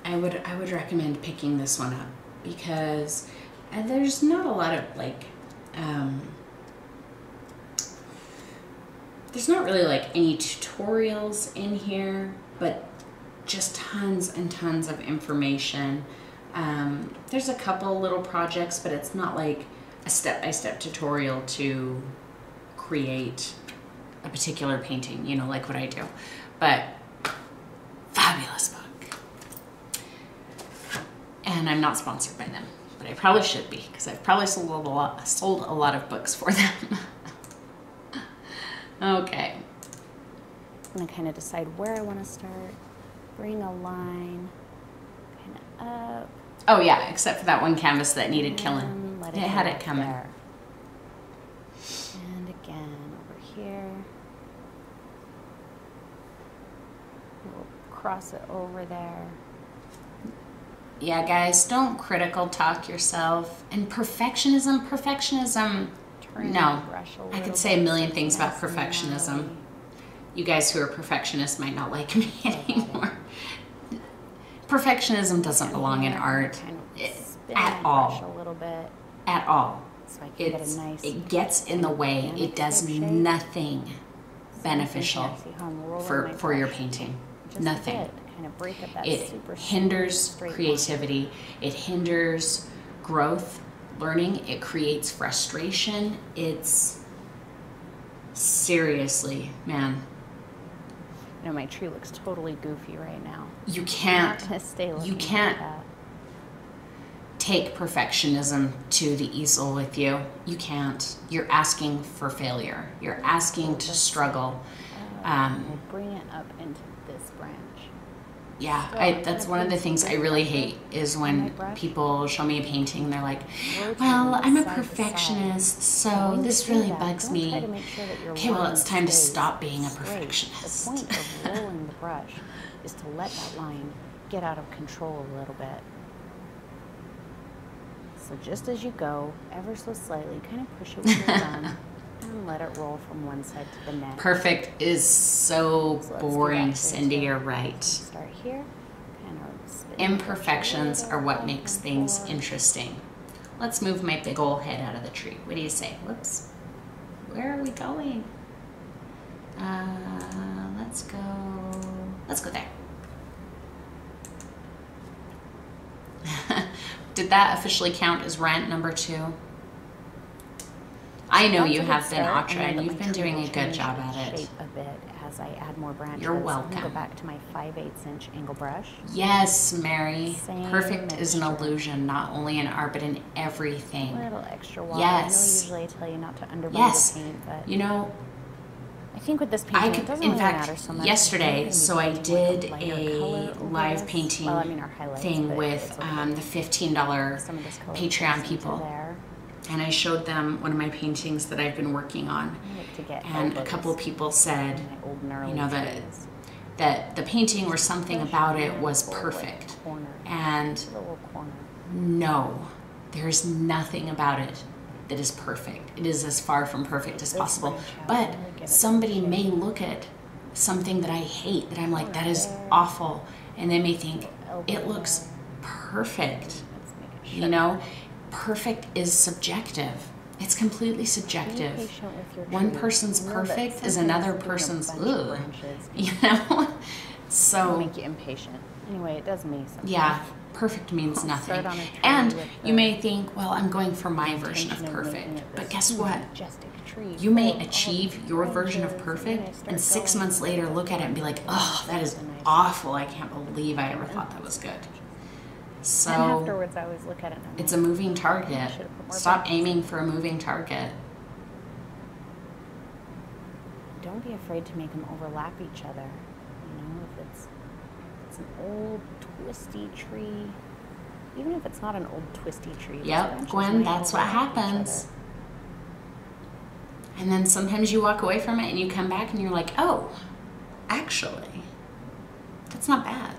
I would recommend picking this one up because there's not a lot of like there's not really like any tutorials in here, but just tons and tons of information. There's a couple little projects, but it's not like a step-by-step tutorial to create a particular painting, you know, like what I do. But fabulous book. And I'm not sponsored by them, but I probably should be, because I've probably sold a lot of books for them. Okay. I'm going to kind of decide where I want to start. Bring a line kind of up. Oh yeah, except for that one canvas that needed killing. It had it coming. There. And again, over here. We'll cross it over there. Yeah, guys, don't critical talk yourself. And perfectionism, no. I could say a million things about perfectionism. You guys who are perfectionists might not like me anymore. Perfectionism doesn't belong in art at all. At all. It gets in the way. It does nothing beneficial for your painting. Nothing. It hinders creativity. It hinders growth, learning. It creates frustration. It's seriously, man. You know, my tree looks totally goofy right now. You can't take perfectionism to the easel with you. You can't. You're asking for failure. You're asking to struggle. We'll bring it up into this branch. Yeah, that's one of the things I really hate is when people show me a painting and they're like, well, I'm a perfectionist, so this really bugs me. Okay, well, it's time to stop being a perfectionist. The point of rolling the brush is to let that line get out of control a little bit. So just as you go, ever so slightly, kind of push it with your thumb and let it roll from one side to the next. Perfect is so boring, Cindy, you're right. Start here. Kind of spin. Imperfections are what makes things interesting. Let's move my big old head out of the tree. What do you say? Whoops. Where are we going? Let's go there. Did that officially count as rant number 2? I know you have been, Atra, and you've been doing a good job at it. Shape a bit as I add more branches. You're welcome. I'm going to go back to my 5/8 inch angle brush. Yes, Mary. Perfect is an mixture. illusion, not only in art, but in everything. A little extra water. Yes. I know usually I tell you not to underbind Yes. the paint, but You know, I think with this painting, it doesn't in really fact, matter so much. yesterday, so I did lighter a color over live this. painting Well, I mean, our highlights, thing but with it's okay. the $15 Some of this color Patreon goes into people. there. And I showed them one of my paintings that I've been working on. I like to get And a elbows couple people said, in my old gnarly you know, trees. that the painting or something Push about it down was for, like, perfect. corner. And The little corner. no, there's nothing about it that is perfect. It is as far from perfect as possible. But somebody may look at something that I hate, that I'm like, that is awful, and they may think, it looks perfect. Let's make it You know, perfect is subjective. It's completely subjective. Be patient with your One tree. person's Know that perfect is sometimes another putting a person's bunch of ugh. branches You know? will So, make you impatient. Anyway, it does me sometimes. yeah, perfect means I'll nothing. start on a tree And with you the may think, well, I'm going for my version of intention of making perfect. it But this guess huge, what? majestic tree You may full of all achieve these your version of branches, perfect, and and I 6 start months going later look at it and be like, oh, that is awful. I can't believe I ever thought that was good. and So, afterwards I always look at it and I'm it's like, a moving target. should've put more Stop branches. aiming for a moving target. don't be afraid to make them overlap each other. You know, if it's an old twisty tree, even if it's not an old twisty tree. those Yep, branches Gwen, might that's what overlap each happens. other. And then sometimes you walk away from it and you come back and you're like, oh, actually, that's not bad.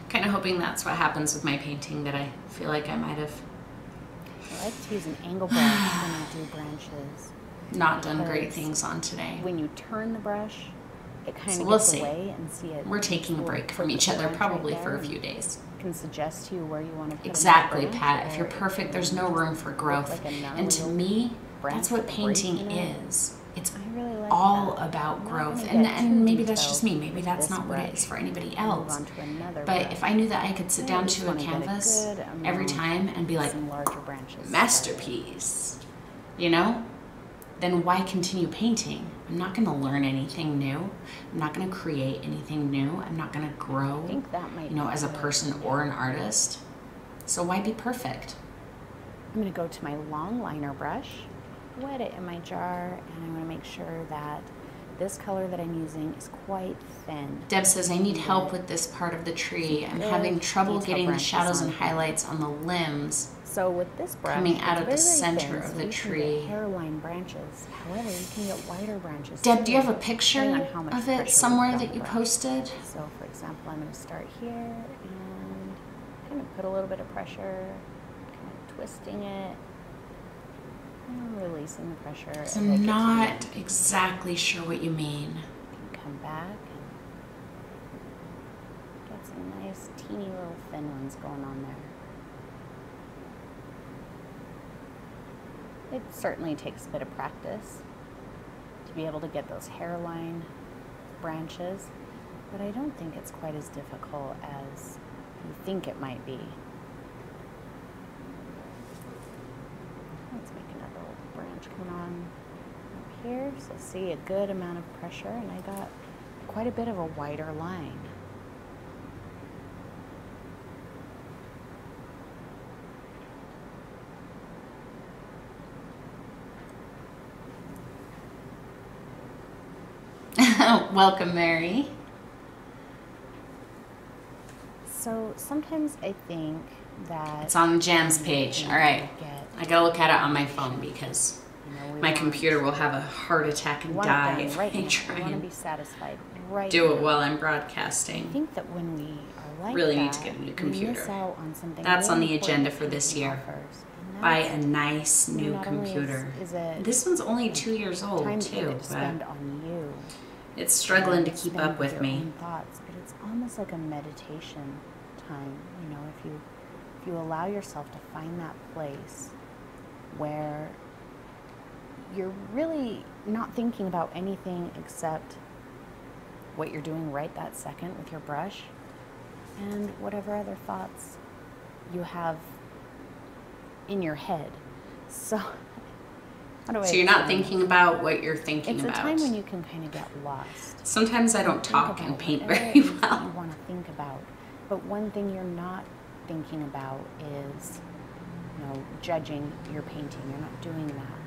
Kind of hoping that's what happens with my painting, that I feel like I might have I like to use an angle brush when I do branches. not done great Because things on today. When you turn the brush, it kind of So we'll gets see. away and see it. We're taking a will break from focus each other right probably there for a and few days. can suggest to you where you want to put Exactly, another Pat. branch, If you're or perfect, it there's no can room for look growth. like a And to gnarly me, branch that's what with a painting break in it. is. It's I really like all that. about I'm not growth. gonna And, get and too maybe that's just me. detailed Maybe with that's this not what it brush. is for anybody Move else. on to another But brush. if I knew that I could sit I down just to a wanna get a canvas good every amount time and be like, some larger branches. masterpiece, you know, then why continue painting? I'm not going to learn anything new. I'm not going to create anything new. I'm not going to grow, I think that might you know, be as a better. person or an artist. So why be perfect? I'm going to go to my long liner brush, wet it in my jar, and I want to make sure that this color that I'm using is quite thin. Deb says, I need help with this part of the tree. I'm having trouble getting the shadows and highlights on the limbs. So with this brush, coming out of the very center thin, of so the you tree. Can get hairline branches. However, you can get wider branches. Deb, do you too, have a picture depending on how much of pressure it we somewhere put on that the you brush. posted? So for example, I'm going to start here and kind of put a little bit of pressure, kind of twisting it, and releasing the pressure. as I I'm get to the not end. exactly sure what you mean. Come back and get some nice teeny little thin ones going on there. It certainly takes a bit of practice to be able to get those hairline branches, but I don't think it's quite as difficult as you think it might be. Let's make another little branch coming on up here. So see a good amount of pressure, and I got quite a bit of a wider line. Welcome, Mary. So sometimes I think that It's on Jan's page. All right. I gotta look at it on my phone because my computer will have a heart attack and die if I try want to and be satisfied right do now. it while I'm I broadcasting. think that when we are like Really that, need to get a new we miss computer. out on something That's on really the agenda important for this to year. first. And Buy that's a nice new not only computer. is it This one's only 2 years old time too, to spend but on you. it's struggling to and keep spend up with your me. own thoughts, but it's almost like a meditation time. You know, if you allow yourself to find that place where you're really not thinking about anything except what you're doing right that second with your brush and whatever other thoughts you have in your head. So, how do I So you're not explain? thinking about what you're thinking It's about. a time when you can kind of get lost. Sometimes I don't Think talk about and paint whatever very it is that you well. want to think about. But one thing you're not thinking about is, judging your painting. You're not doing that.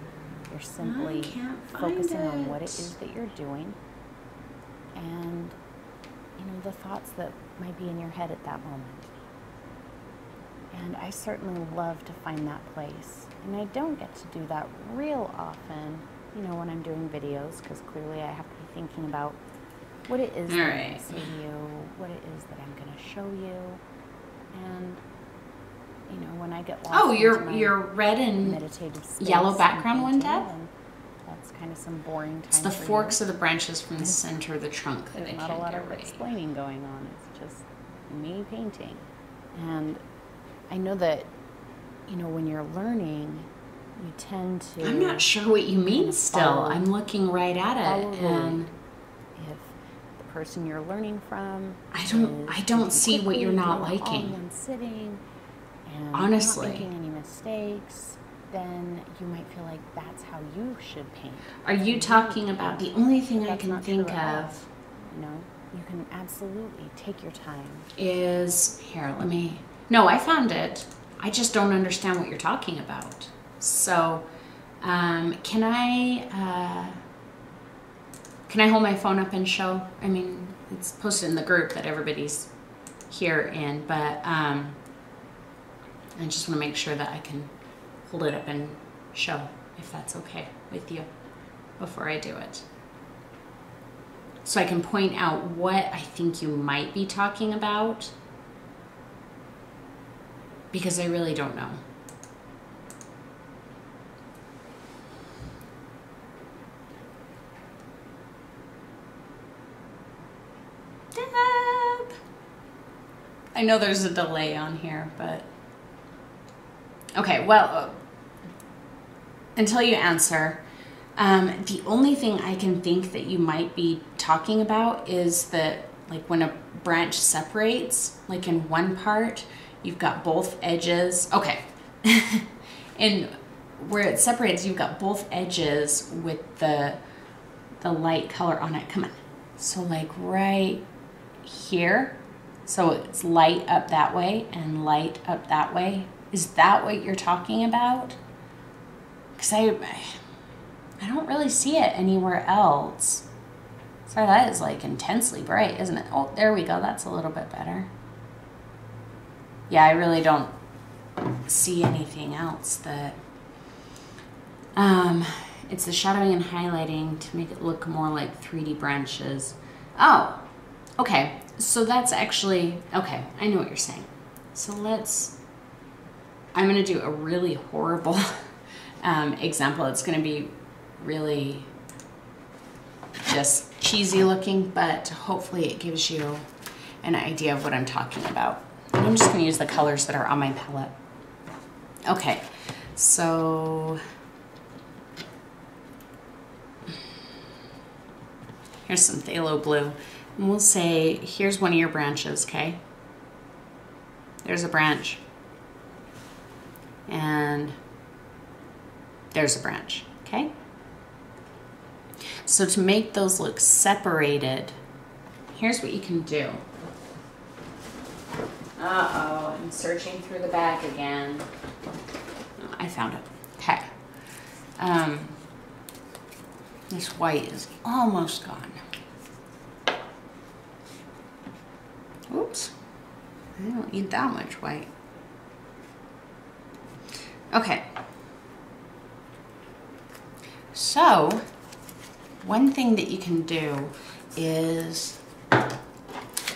You're simply can't find focusing on what it. it is that you're doing and, the thoughts that might be in your head at that moment. And I certainly love to find that place. And I don't get to do that real often, when I'm doing videos, because clearly I have to be thinking about what it is that I'm going to say to you, what it is that I'm going to show you. And, when I get lost into your red my and meditative space yellow and background one, painting, Deb? then that's kind of some boring time It's the for forks you. of the branches from the center of the trunk that I There's not can't a lot get of right. explaining going on. It's just me painting. And I know that, when you're learning, you tend to... I'm not sure what you mean still. follow- I'm looking right at follow it the and lead. If the person you're learning from I is don't moving see what you're quickly, not doing it all in liking. one sitting, and Honestly. not making any mistakes, then you might feel like that's how you should paint. Are you talking about the only thing I That's can not think true at all. of You can absolutely take your time. is here, no, I found it. I just don't understand what you're talking about. So, can I hold my phone up and show? I mean, it's posted in the group that everybody's here in, but I just want to make sure that I can hold it up and show, if that's okay with you, before I do it. So I can point out what I think you might be talking about, because I really don't know. Deb! I know there's a delay on here, but... Okay, well, until you answer, the only thing I can think that you might be talking about is that, like, when a branch separates, like in one part, you've got both edges. Okay. And where it separates, you've got both edges with the light color on it. Come on. So like right here, So it's light up that way and light up that way. Is that what you're talking about? Because I don't really see it anywhere else. Sorry, that is like intensely bright, isn't it? Oh, there we go. That's a little bit better. Yeah, I really don't see anything else that... it's the shadowing and highlighting to make it look more like 3D branches. Oh, okay. So that's actually... Okay, I know what you're saying. So I'm going to do a really horrible example. It's going to be really just cheesy looking, but hopefully it gives you an idea of what I'm talking about. And I'm just going to use the colors that are on my palette. Okay, so here's some phthalo blue. And we'll say, here's one of your branches, okay? There's a branch. And there's a branch, okay? So to make those look separated, here's what you can do. Uh-oh, I'm searching through the bag again. Oh, I found it. Okay. This white is almost gone. Oops. I don't need that much white. Okay. So, one thing that you can do is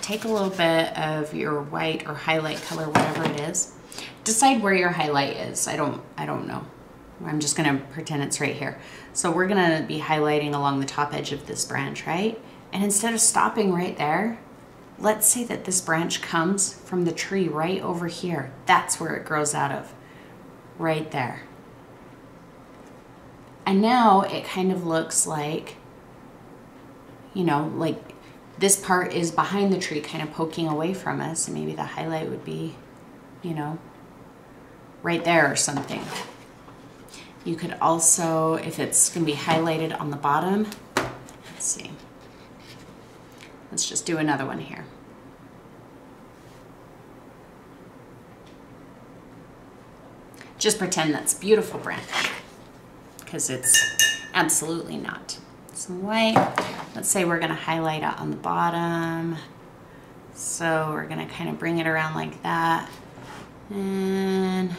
take a little bit of your white or highlight color, whatever it is. Decide where your highlight is. I don't know. I'm just gonna pretend it's right here. So we're gonna be highlighting along the top edge of this branch, right? And instead of stopping right there, let's say that this branch comes from the tree right over here. That's where it grows out of, right there. And now it kind of looks like, you know, like this part is behind the tree kind of poking away from us, and maybe the highlight would be, you know, right there or something. You could also, if it's going to be highlighted on the bottom, let's see. Let's just do another one here. Just pretend that's a beautiful branch, because it's absolutely not. Some white. Let's say we're going to highlight it on the bottom. So we're going to kind of bring it around like that. And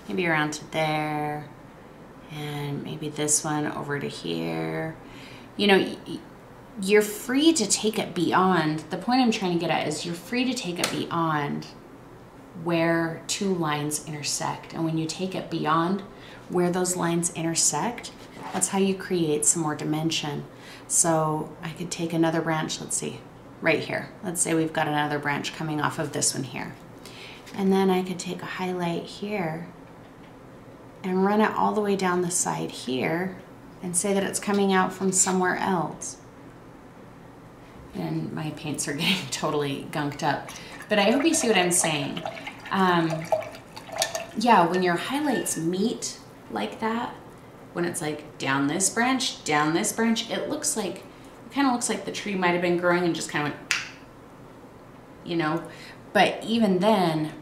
maybe around to there. And maybe this one over to here. You know, you're free to take it beyond. The point I'm trying to get at is you're free to take it beyond where two lines intersect. And when you take it beyond where those lines intersect, that's how you create some more dimension. So I could take another branch, let's see, right here. Let's say we've got another branch coming off of this one here. And then I could take a highlight here and run it all the way down the side here and say that it's coming out from somewhere else. And my paints are getting totally gunked up. But I hope you see what I'm saying. Yeah, when your highlights meet like that, when it's like down this branch, it looks like, it kind of looks like the tree might have been growing and just kind of went, you know. But even then,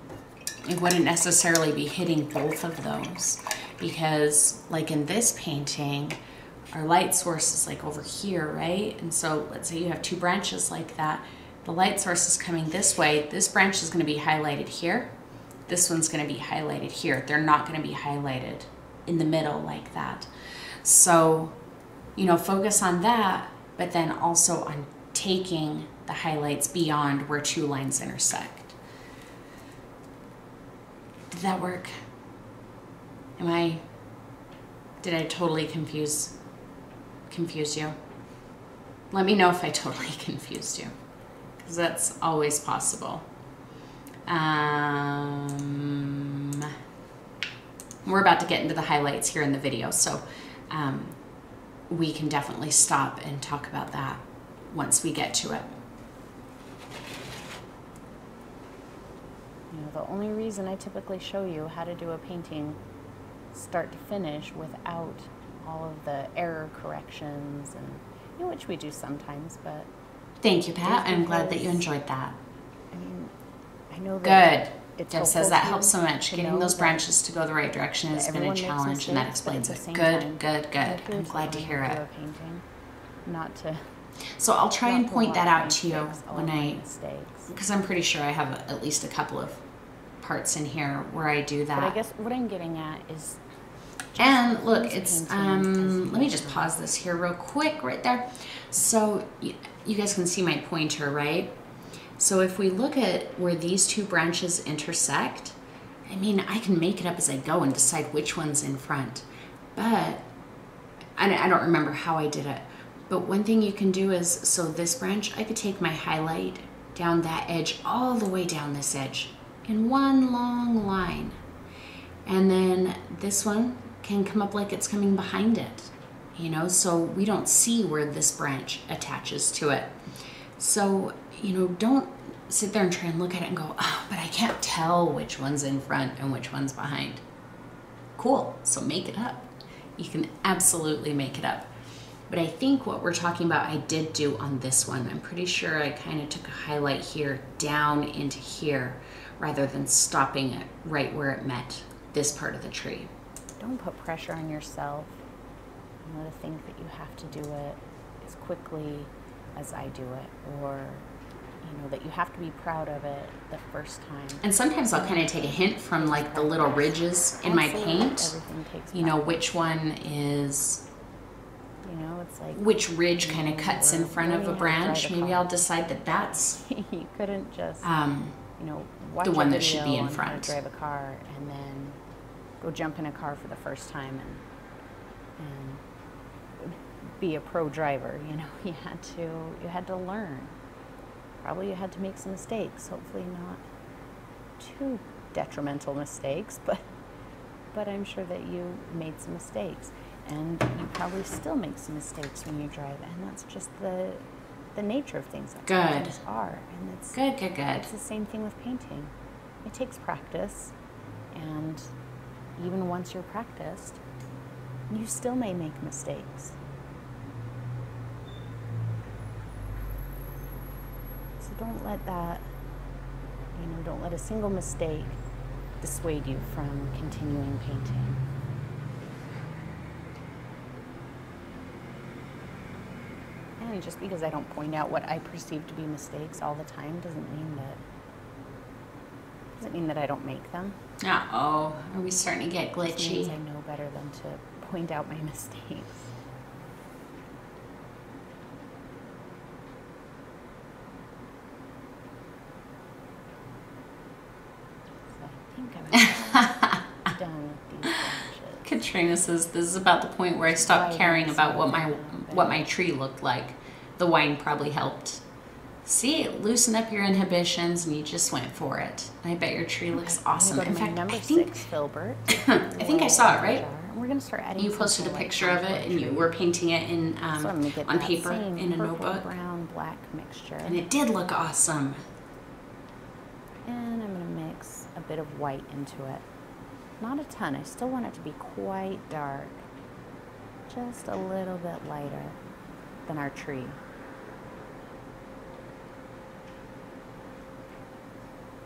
it wouldn't necessarily be hitting both of those, because like in this painting, our light source is like over here, right? And so let's say you have two branches like that. The light source is coming this way. This branch is going to be highlighted here. This one's going to be highlighted here. They're not going to be highlighted in the middle like that. So, you know, focus on that, but then also on taking the highlights beyond where two lines intersect. Did that work? Did I totally confuse you? Let me know if I totally confused you, because that's always possible. We're about to get into the highlights here in the video, so we can definitely stop and talk about that once we get to it. You know, the only reason I typically show you how to do a painting start to finish without all of the error corrections, and you know, which we do sometimes, but Thank you, Pat. I'm glad that you enjoyed that. I mean, I know that Deb says that helps so much. Getting those branches to go the right direction has been a challenge, and that explains it. Good. I'm glad to hear it. Not to. So I'll try and point that out to you when because I'm pretty sure I have at least a couple of parts in here where I do that. But I guess what I'm getting at is. And look, it's, let me just pause this here real quick right there. So you guys can see my pointer, right? So if we look at where these two branches intersect, I mean, I can make it up as I go and decide which one's in front. But I don't remember how I did it. But one thing you can do is, so this branch, I could take my highlight down that edge all the way down this edge in one long line. And then this one can come up like it's coming behind it, you know, so we don't see where this branch attaches to it. So, you know, don't sit there and try and look at it and go, oh, but I can't tell which one's in front and which one's behind. Cool, so make it up. You can absolutely make it up. But I think what we're talking about, I did do on this one. I'm pretty sure I kind of took a highlight here down into here rather than stopping it right where it met this part of the tree. Don't put pressure on yourself, you know, to think that you have to do it as quickly as I do it, or you know, that you have to be proud of it the first time. And sometimes I'll kind of take a hint from like the little ridges in my paint, you know, which one is, you know, it's like which ridge kind of cuts in front of a branch. Maybe I'll decide that that's you couldn't just you know, watch the one a that should be in video on how to front. drive a car and then go jump in a car for the first time and be a pro driver. You know, you had to learn. Probably you had to make some mistakes. Hopefully not too detrimental mistakes, but I'm sure that you made some mistakes, and you probably still make some mistakes when you drive, and that's just the nature of things. That's Good. Things are, and it's Good. It's the same thing with painting. It takes practice, and even once you're practiced, you still may make mistakes. So don't let that, you know, don't let a single mistake dissuade you from continuing painting. And just because I don't point out what I perceive to be mistakes all the time doesn't mean that I don't make them. Uh-oh, are we starting to get It glitchy? means I know better than to point out my mistakes. So I think I'm done with these branches. Katrina says this is about the point where I stopped caring about what my tree looked like. The wine probably helped. See, loosen up your inhibitions, and you just went for it. I bet your tree looks awesome. In fact, I think filbert. I think I saw it, right? We're gonna start adding. You posted a picture of it, and you were painting it in on paper in a notebook. Brown black mixture, and it did look awesome. And I'm gonna mix a bit of white into it. Not a ton. I still want it to be quite dark. Just a little bit lighter than our tree.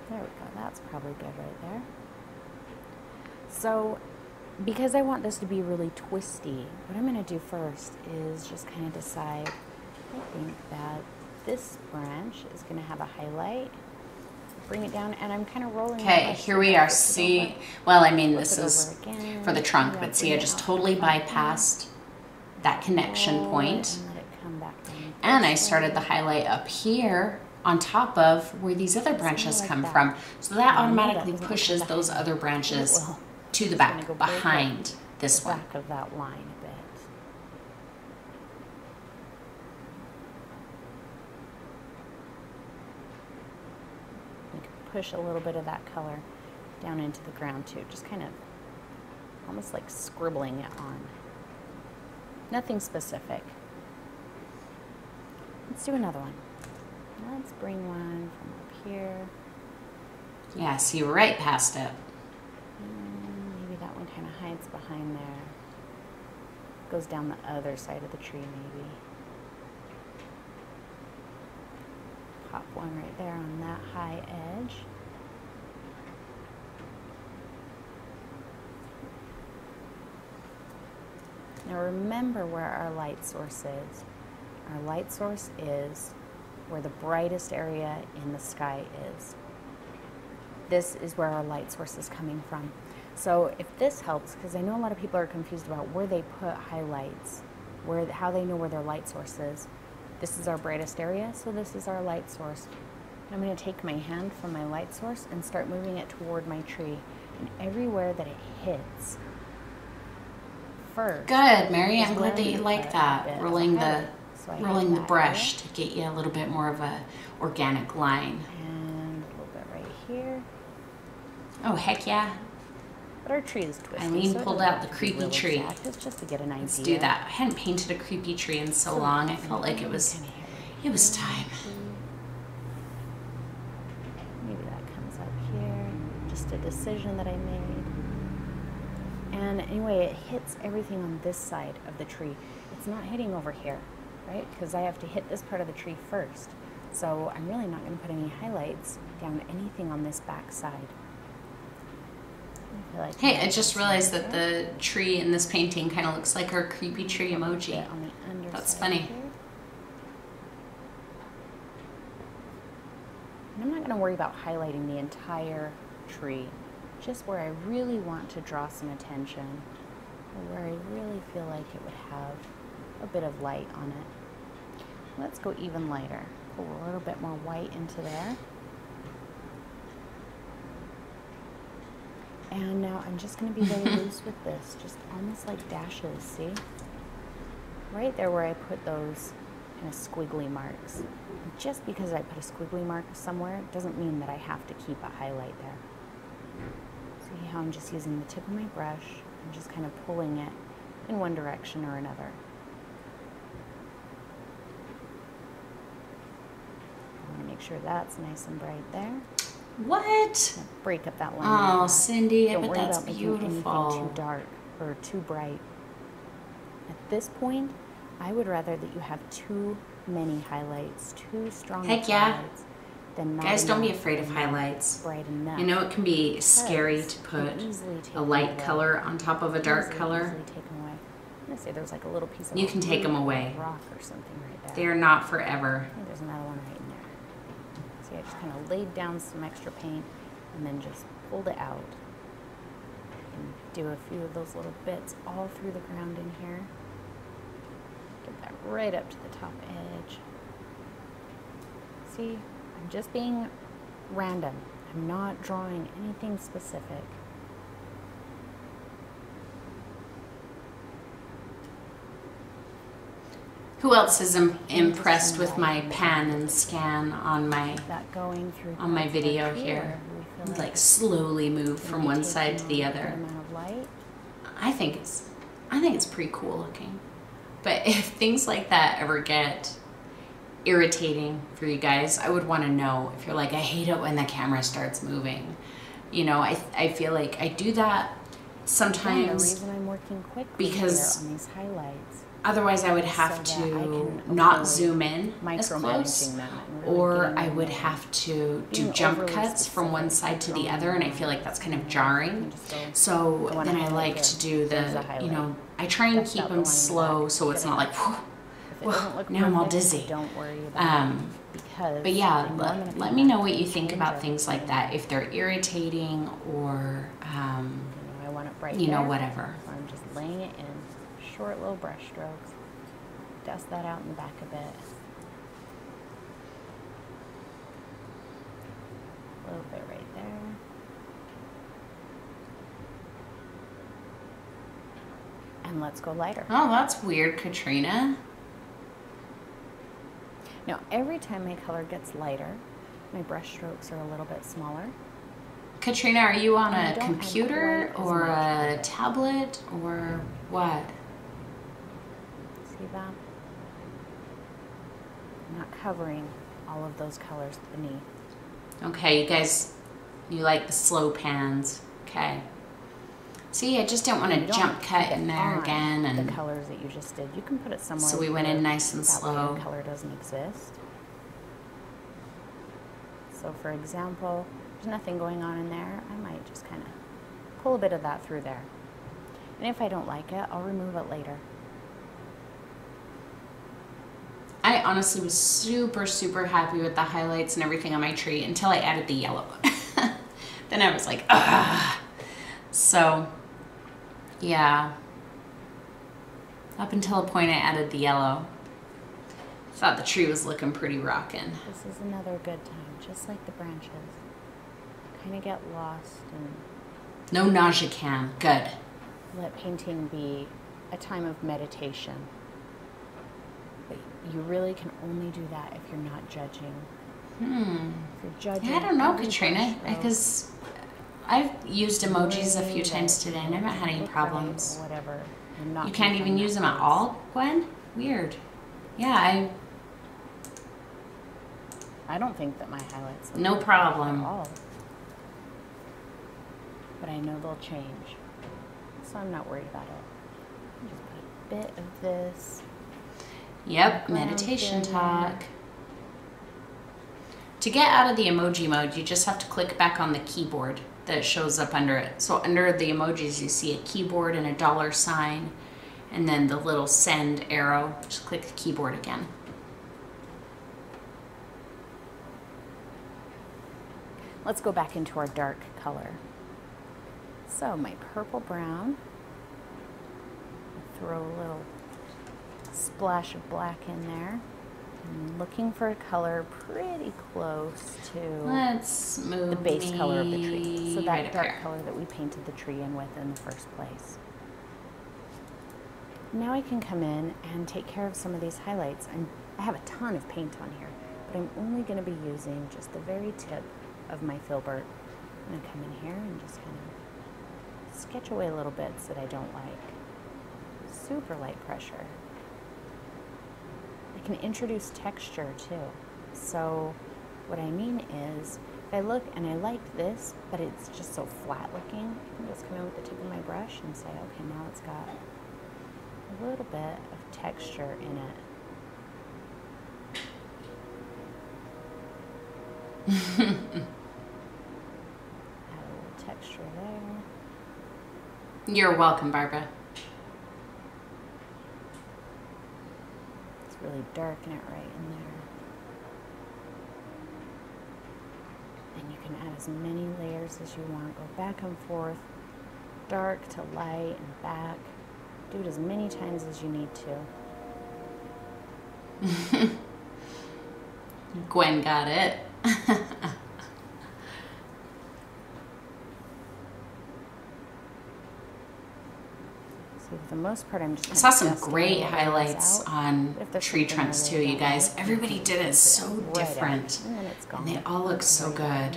There we go. That's probably good right there. So, because I want this to be really twisty, what I'm going to do first is just kind of decide, I think that this branch is going to have a highlight. Bring it down, and I'm kind of rolling. Okay, here we are. See, well, I mean, this is for the trunk, but see, I just totally bypassed that connection point. And I started the highlight up here on top of where these other branches come from. So that automatically pushes those other branches to the back, behind this one. Back of that line a bit. You can push a little bit of that color down into the ground too, just kind of almost like scribbling it on. Nothing specific. Let's do another one. Let's bring one from up here. Yeah, see right past it. Maybe that one kind of hides behind there. Goes down the other side of the tree, maybe. top one right there on that high edge. Now remember where our light source is. Our light source is where the brightest area in the sky is. This is where our light source is coming from. So if this helps, because I know a lot of people are confused about where they put highlights, how they know where their light source is. This is our brightest area, so this is our light source. I'm going to take my hand from my light source and start moving it toward my tree. And everywhere that it hits, first. Good, Mary. I'm glad that you like that. Rolling the brush to get you a little bit more of a organic line. And a little bit right here. Oh, heck yeah. But our tree is twisted. Eileen pulled out the creepy tree. It's just to get an idea. Let's do that. I hadn't painted a creepy tree in so long. I felt like it was time. Maybe that comes up here. Just a decision that I made. And anyway, it hits everything on this side of the tree. It's not hitting over here, right? Because I have to hit this part of the tree first. So I'm really not going to put any highlights down anything on this back side. Hey, I just realized that the tree in this painting kind of looks like our creepy tree emoji. That's funny. Here. And I'm not going to worry about highlighting the entire tree, just where I really want to draw some attention, or where I really feel like it would have a bit of light on it. Let's go even lighter. Pull a little bit more white into there. And now I'm just going to be very loose with this, just almost like dashes, see? Right there where I put those kind of squiggly marks. Just because I put a squiggly mark somewhere doesn't mean that I have to keep a highlight there. See how I'm just using the tip of my brush and just kind of pulling it in one direction or another. I want to make sure that's nice and bright there. What? Break up that line. Oh, Cindy, Don't but worry that's about beautiful. making anything too dark or too bright. At this point, I would rather that you have too many highlights, too strong highlights. Than not Guys, don't be enough afraid of highlights. Bright enough. You know it can be scary to put a light color on top of a dark color. Easily taken away. I'm gonna say there's like a little piece of you can take them away. Rock or something right there. They are not forever. I think there's another one right in there. See, I just kind of laid down some extra paint and then just pulled it out. And do a few of those little bits all through the ground in here. Get that right up to the top edge. See, I'm just being random. I'm not drawing anything specific. Who else is impressed with my pan and scan on my video here? Like slowly move from one side to the other. I think it's pretty cool looking. But if things like that ever get irritating for you guys, I would want to know. If you're like, I hate it when the camera starts moving. You know, I feel like I do that sometimes. The reason I'm working quickly because on these highlights. Otherwise, I would have to not zoom in as close, or I would have to do jump cuts from one side to the other, and I feel like that's kind of jarring. So then I like to do the, you know, I try and keep them slow so it's not like, whoa, now I'm all dizzy. Don't worry about it. But yeah, let me know what you think about things like that, if they're irritating or, you know, whatever. So I'm just laying it in. Short little brush strokes. Dust that out in the back a bit. A little bit right there. And let's go lighter. Oh, that's weird, Katrina. Now, every time my color gets lighter, my brush strokes are a little bit smaller. Katrina, are you on a computer or a tablet or what? See that? I'm not covering all of those colors beneath. Okay, you guys, you like the slow pans. Okay. See, I just don't want to jump cut in there again. And the colors that you just did, you can put it somewhere. So we went in nice and that slow. Color doesn't exist. So for example, there's nothing going on in there, I might just kind of pull a bit of that through there. And if I don't like it, I'll remove it later. I honestly was super, super happy with the highlights and everything on my tree until I added the yellow. Then I was like, ah. So, yeah. Up until the point I added the yellow, thought the tree was looking pretty rockin'. This is another good time, just like the branches. Kind of get lost and... No nausea cam. Good. Let painting be a time of meditation. But you really can only do that if you're not judging. If you're judging... Yeah, I don't know, Katrina, because I've used emojis a few times today and I haven't had any problems. Whatever. You can't even use them at all, Gwen? Weird. Yeah, I don't think that my highlights look no problem at all. But I know they'll change. So I'm not worried about it. Just put a bit of this. Yep, meditation talk. To get out of the emoji mode, you just have to click back on the keyboard that shows up under it. So under the emojis, you see a keyboard and a $sign, and then the little send arrow. Just click the keyboard again. Let's go back into our dark color. So my purple brown, throw a little splash of black in there. I'm looking for a color pretty close to Let's move the base color of the tree. So that right dark here. color that we painted the tree in with in the first place. Now I can come in and take care of some of these highlights. I have a ton of paint on here, but I'm only going to be using just the very tip of my filbert. I'm going to come in here and just kind of sketch away little bits that I don't like. Super light pressure. I can introduce texture too. So what I mean is, if I look and I like this, but it's just so flat looking, I can just come in with the tip of my brush and say, okay, now it's got a little bit of texture in it. Add a little texture there. You're welcome, Barbara. It's really darken it right in there. And you can add as many layers as you want. Go back and forth, dark to light and back. Do it as many times as you need to. Gwen got it. So for the most part, I'm just I saw some great highlights on tree trunks too, you guys. Everybody did it so different. And then it's gone. And they all look so good.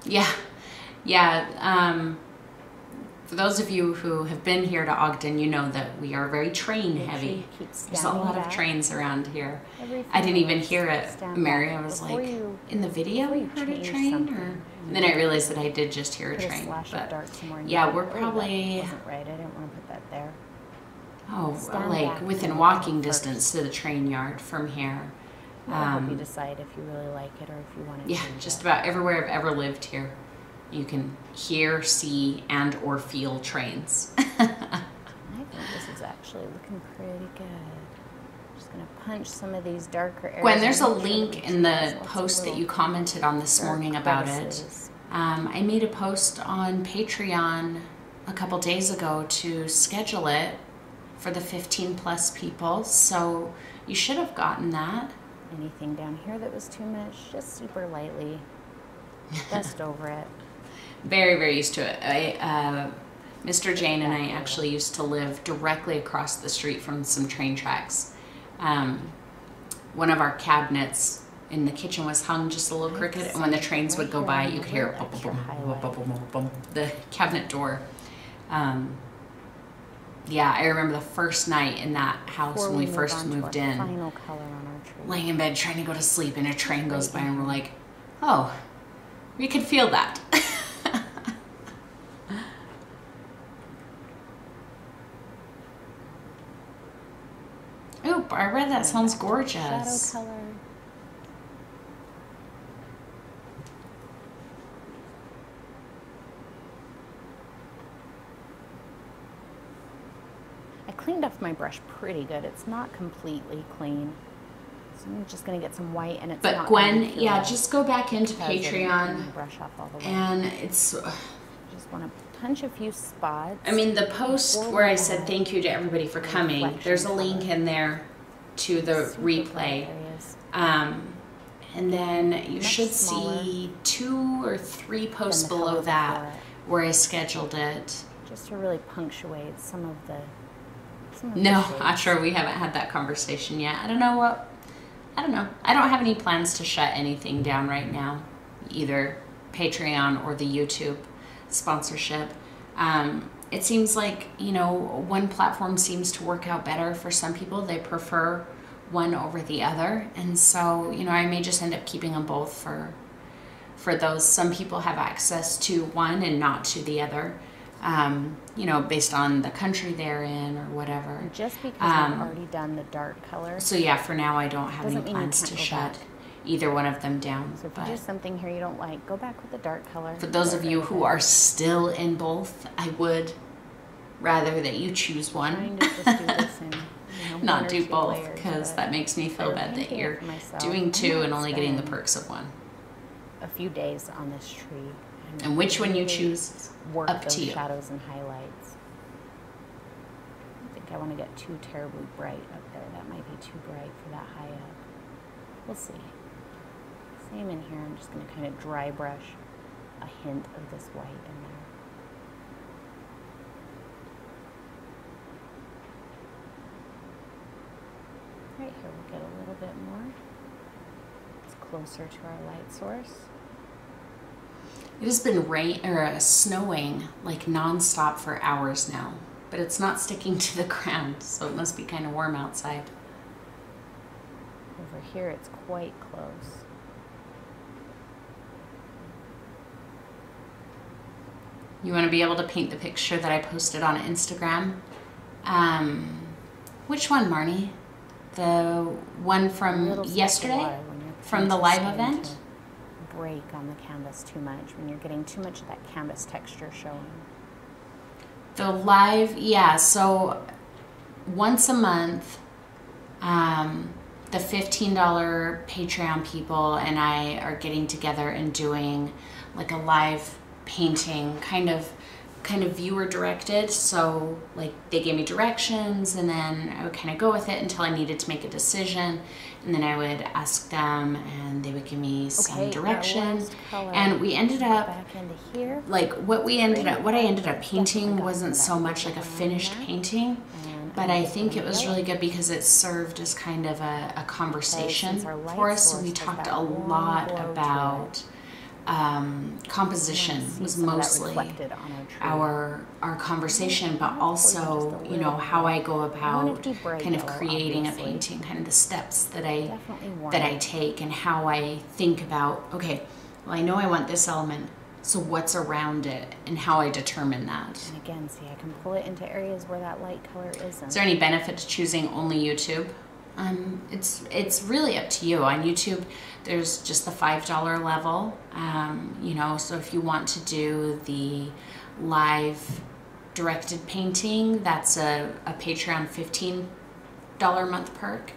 Yeah. For those of you who have been here to Ogden, you know that we are very train heavy. There's a lot of trains around here. I didn't even hear it, Mary. I was like, in the video you heard a train? And then I realized that I did just hear a train. But yeah, we're probably, right. I didn't want to put that there. like within walking distance to the train yard from here. I'll help you decide if you really like it or if you want to Yeah, just about everywhere I've ever lived here, you can hear, see, and or feel trains. I think this is actually looking pretty good. Just going to punch some of these darker areas. Gwen, there's a link in the post that you commented on this morning about it. I made a post on Patreon a couple days ago to schedule it for the 15+ people, so you should have gotten that. Anything down here that was too much, just super lightly dust over it. Very, very used to it. Mr. Jane and I actually used to live directly across the street from some train tracks. One of our cabinets in the kitchen was hung just a little crooked, and when the trains would go by, you could hear it, boom, boom, boom, boom, boom, boom, boom, the cabinet door. Yeah, I remember the first night in that house when we first moved in, laying in bed trying to go to sleep, and a train goes by, and we're like, oh, we could feel that. good. That sounds gorgeous. Shadow color. I cleaned off my brush pretty good. It's not completely clean. So I'm just going to get some white, and it's but not Gwen, yeah, just go back into Patreon. Brush off all the way. And it's... just want to punch a few spots. I mean, the post where I said thank you to everybody for coming, there's a link in there to the replay. And then you should see 2 or 3 posts below that where I scheduled it. Just to really punctuate some of the No, I'm sure we haven't had that conversation yet. I don't know. I don't have any plans to shut anything down right now, either Patreon or the YouTube sponsorship. It seems like, you know, one platform seems to work out better for some people. They prefer one over the other. And so, you know, I may just end up keeping them both for those. Some people have access to one and not to the other, you know, based on the country they're in or whatever. Just because I've already done the dark color. So yeah, for now I don't have any plans to shut either one of them down. So if you do something here you don't like, go back with the dark color. For those of you who are still in both, I would rather that you choose one. Just do this and, you know, not do both, because that makes me feel bad that you're doing 2 and only getting the perks of 1. A few days on this tree. And which one you choose, work up those to you. Shadows and highlights. I think I want to get too terribly bright up there. That might be too bright for that high up. We'll see. Same in here. I'm just going to kind of dry brush a hint of this white in there. Right here we'll get a little bit more. It's closer to our light source. It has been snowing like nonstop for hours now, but it's not sticking to the ground, so it must be kind of warm outside. Over here it's quite close. You want to be able to paint the picture that I posted on Instagram. Which one, Marnie? The one from yesterday? From the live event? Break on the canvas too much when you're getting too much of that canvas texture showing. The live, yeah, so once a month, the $15 Patreon people and I are getting together and doing like a live painting, kind of viewer directed. So like they gave me directions and then I would kind of go with it until I needed to make a decision, and then I would ask them and they would give me some direction. And we ended up like what I ended up painting wasn't so much like a finished painting, but I think it was really good because it served as kind of a conversation for us. So we talked a lot about composition was mostly our conversation, but also, you know, how I go about kind of creating a painting, kind of the steps that I take and how I think about, okay, well, I know I want this element, so what's around it and how I determine that. And again, see, I can pull it into areas where that light color isn't. Is there any benefit to choosing only YouTube? It's really up to you. On YouTube, there's just the $5 level, you know, so if you want to do the live directed painting, that's a Patreon $15 a month perk.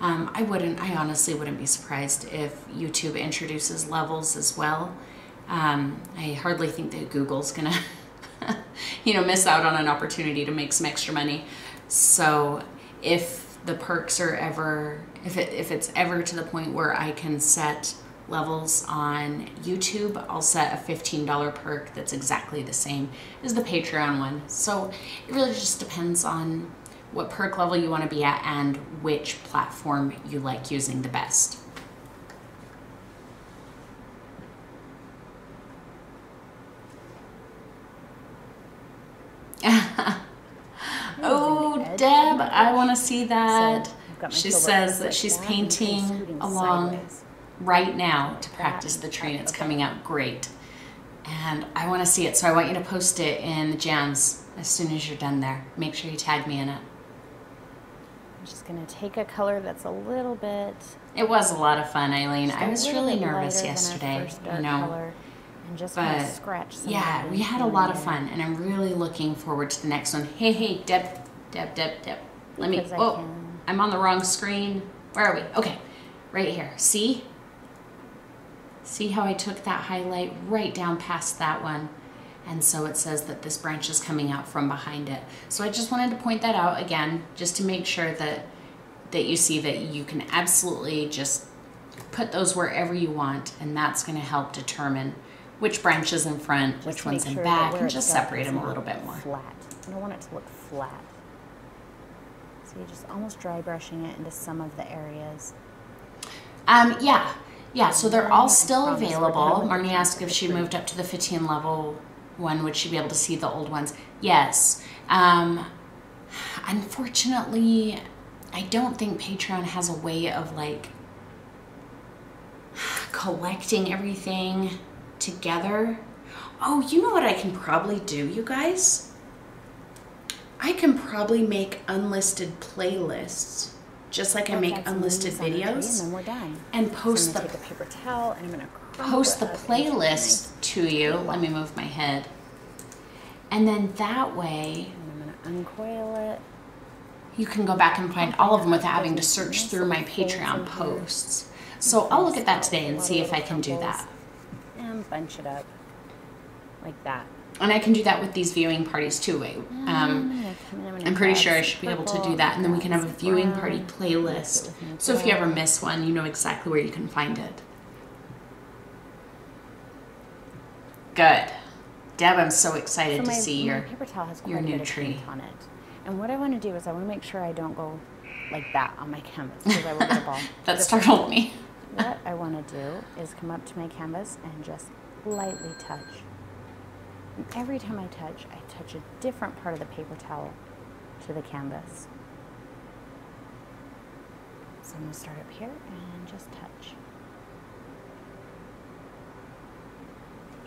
I honestly wouldn't be surprised if YouTube introduces levels as well. I hardly think that Google's gonna, you know, miss out on an opportunity to make some extra money. So if the perks are ever, if it's ever to the point where I can set levels on YouTube, I'll set a $15 perk that's exactly the same as the Patreon one. So it really just depends on what perk level you want to be at and which platform you like using the best. Oh, Deb, I want to see that. She says that she's painting along right now to practice the tree, and it's coming out great. And I want to see it, so I want you to post it in the jams as soon as you're done there. Make sure you tag me in it. I'm just going to take a color that's a little bit... It was a lot of fun, Eileen. I was really nervous yesterday, you know. And just kind of scratch some. Yeah, we had a lot of fun, and I'm really looking forward to the next one. Hey, Deb. Let me, I'm on the wrong screen. Where are we? Okay, right here. See? See how I took that highlight right down past that one? And so it says that this branch is coming out from behind it. So I just wanted to point that out again, just to make sure that you see that you can absolutely just put those wherever you want, and that's going to help determine which branch is in front, which one's in back, and just separate them a little bit more. Flat. I don't want it to look flat. So you're just almost dry brushing it into some of the areas. Yeah, so they're all still available. Marnie asked if she moved up to the 15 level one, would she be able to see the old ones? Yes. Unfortunately, I don't think Patreon has a way of like collecting everything together. Oh, you know what I can probably do, you guys? I can probably make unlisted playlists, just like I make unlisted videos, and then we're done. And post so I'm gonna take a paper towel and I'm gonna post the playlist to you. Let me move my head. And then that way, and I'm gonna uncoil it. You can go back and find all of them without having to search through my Patreon posts. So I'll look at that today and see if I can do that. And bunch it up like that. And I can do that with these viewing parties too. I'm pretty sure I should be able to do that. And then we can have a viewing party playlist. So if you ever miss one, you know exactly where you can find it. Good. Deb, I'm so excited to see your new tree. On it. And what I want to do is I want to make sure I don't go like that on my canvas, because I will get a ball. That startled me. What I want to do is come up to my canvas and just lightly touch. And every time I touch a different part of the paper towel to the canvas. So I'm going to start up here and just touch.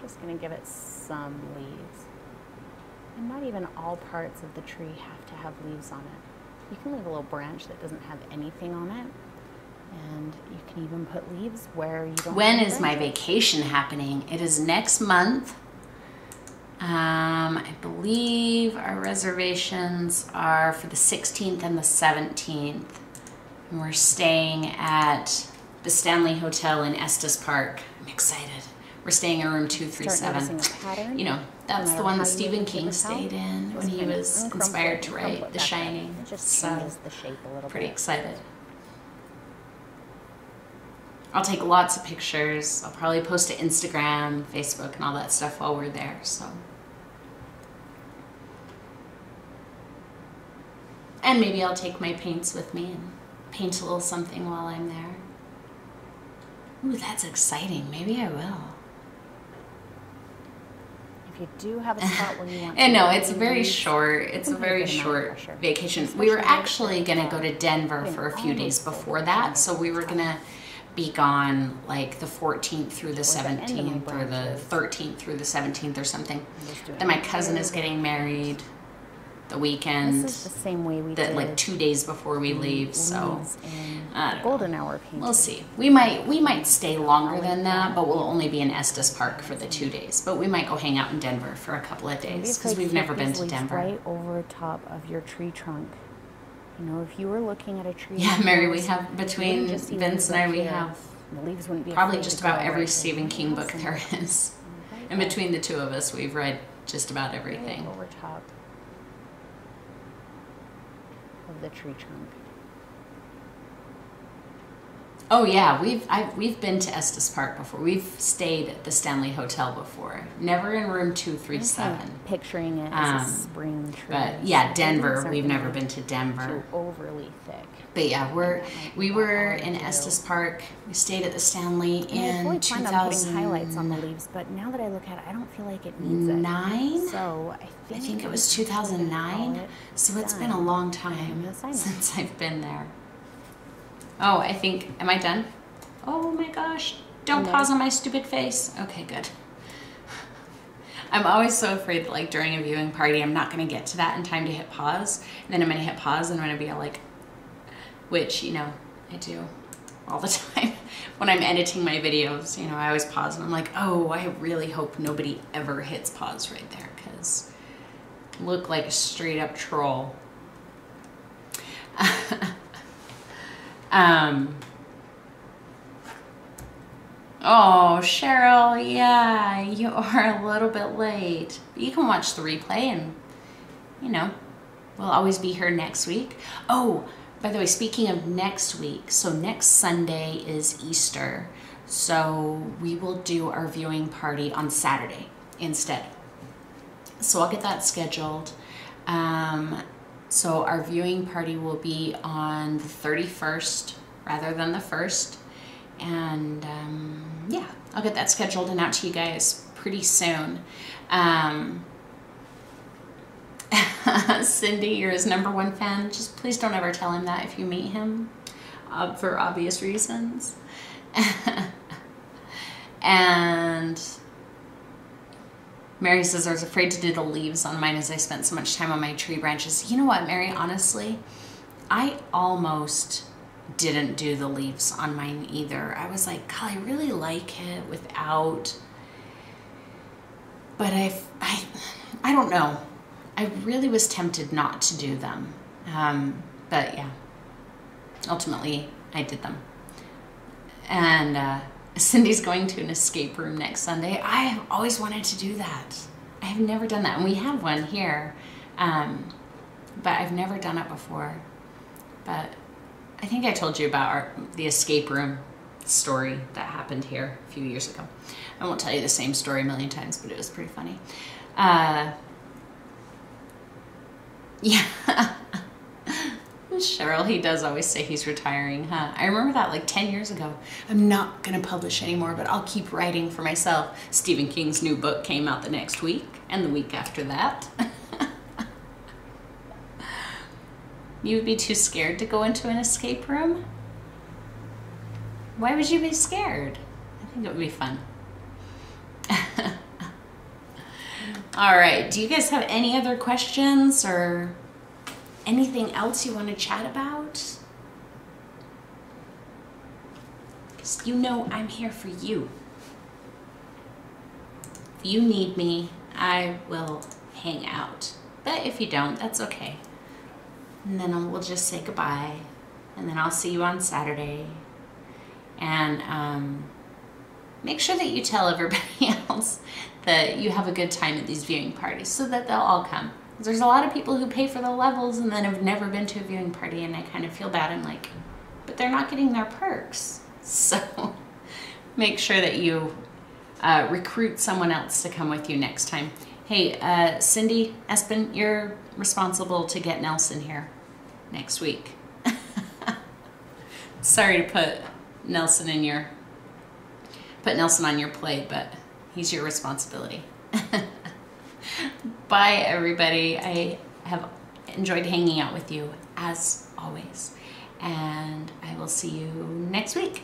Just going to give it some leaves. And not even all parts of the tree have to have leaves on it. You can leave a little branch that doesn't have anything on it. And you can even put leaves where you don't. When is my vacation happening? It is next month. I believe our reservations are for the 16th and the 17th. And we're staying at the Stanley Hotel in Estes Park. I'm excited. We're staying in room 237. You know, that's the one that Stephen King stayed in when he was inspired to write The Shining. It just changes the shape a little bit. Pretty excited. I'll take lots of pictures. I'll probably post to Instagram, Facebook, and all that stuff while we're there. So, and maybe I'll take my paints with me and paint a little something while I'm there. Ooh, that's exciting. Maybe I will. If you do have a spot where you want to... And no, it's very short. It's a very short vacation. We were actually going to go to Denver for a few days before that, so we were going to be gone like the 14th through the 17th or the 13th through the 17th or something. Then my cousin is getting married the weekend. This is the same way we did like 2 days before we leave, so golden hour painting. We'll see. We might stay longer than that, but we'll only be in Estes Park for the 2 days. But we might go hang out in Denver for a couple of days because we've never been to Denver. Right over top of your tree trunk. You know, if you were looking at a tree... Yeah, Mary, we have, between Vince and I, we have probably just about every Stephen King book there is. And between the two of us, we've read just about everything. Right over top of the tree trunk. Oh yeah, we've been to Estes Park before. We've stayed at the Stanley Hotel before. Never in room 237. Picturing it as a spring tree. But yeah, Denver. We've never been to Denver. Too overly thick. But yeah, we were in Estes Park. We stayed at the Stanley in 2000. I'm putting highlights on the leaves, but now that I look at it, I don't feel like it needs it. 9? So I think it was 2009. So it's been a long time since I've been there. Oh, I think, am I done? Oh my gosh, don't pause on my stupid face. Okay, good. I'm always so afraid that like during a viewing party, I'm not gonna get to that in time to hit pause. And then I'm gonna hit pause and I'm gonna be like, which, you know, I do all the time. When I'm editing my videos, you know, I always pause and I'm like, oh, I really hope nobody ever hits pause right there, because I look like a straight up troll. Oh, Cheryl, yeah, you are a little bit late. You can watch the replay and, you know, we'll always be here next week. Oh, by the way, speaking of next week, so next Sunday is Easter. So we will do our viewing party on Saturday instead. So I'll get that scheduled. So our viewing party will be on the 31st rather than the 1st. And yeah, I'll get that scheduled and out to you guys pretty soon. Cindy, you're his #1 fan. Just please don't ever tell him that if you meet him, for obvious reasons. And Mary says, I was afraid to do the leaves on mine as I spent so much time on my tree branches. You know what, Mary, honestly, I almost didn't do the leaves on mine either. I was like, God, I really like it without, but I don't know. I really was tempted not to do them. But yeah, ultimately I did them. And Cindy's going to an escape room next Sunday. I have always wanted to do that. I have never done that. And we have one here, but I've never done it before. But I think I told you about the escape room story that happened here a few years ago. I won't tell you the same story a million times, but it was pretty funny. Yeah. Cheryl, he does always say he's retiring, huh? I remember that like 10 years ago. I'm not going to publish anymore, but I'll keep writing for myself. Stephen King's new book came out the next week and the week after that. You would be too scared to go into an escape room? Why would you be scared? I think it would be fun. All right, do you guys have any other questions or anything else you want to chat about? Because you know I'm here for you. If you need me, I will hang out. But if you don't, that's okay. And then we'll just say goodbye. And then I'll see you on Saturday. And make sure that you tell everybody else that you have a good time at these viewing parties so that they'll all come. There's a lot of people who pay for the levels and then have never been to a viewing party, and I kind of feel bad. I'm like, but they're not getting their perks. So make sure that you recruit someone else to come with you next time. Hey, Cindy, Espen, you're responsible to get Nelson here next week. Sorry to put Nelson on your plate, but he's your responsibility. Bye, everybody. I have enjoyed hanging out with you as always, and I will see you next week.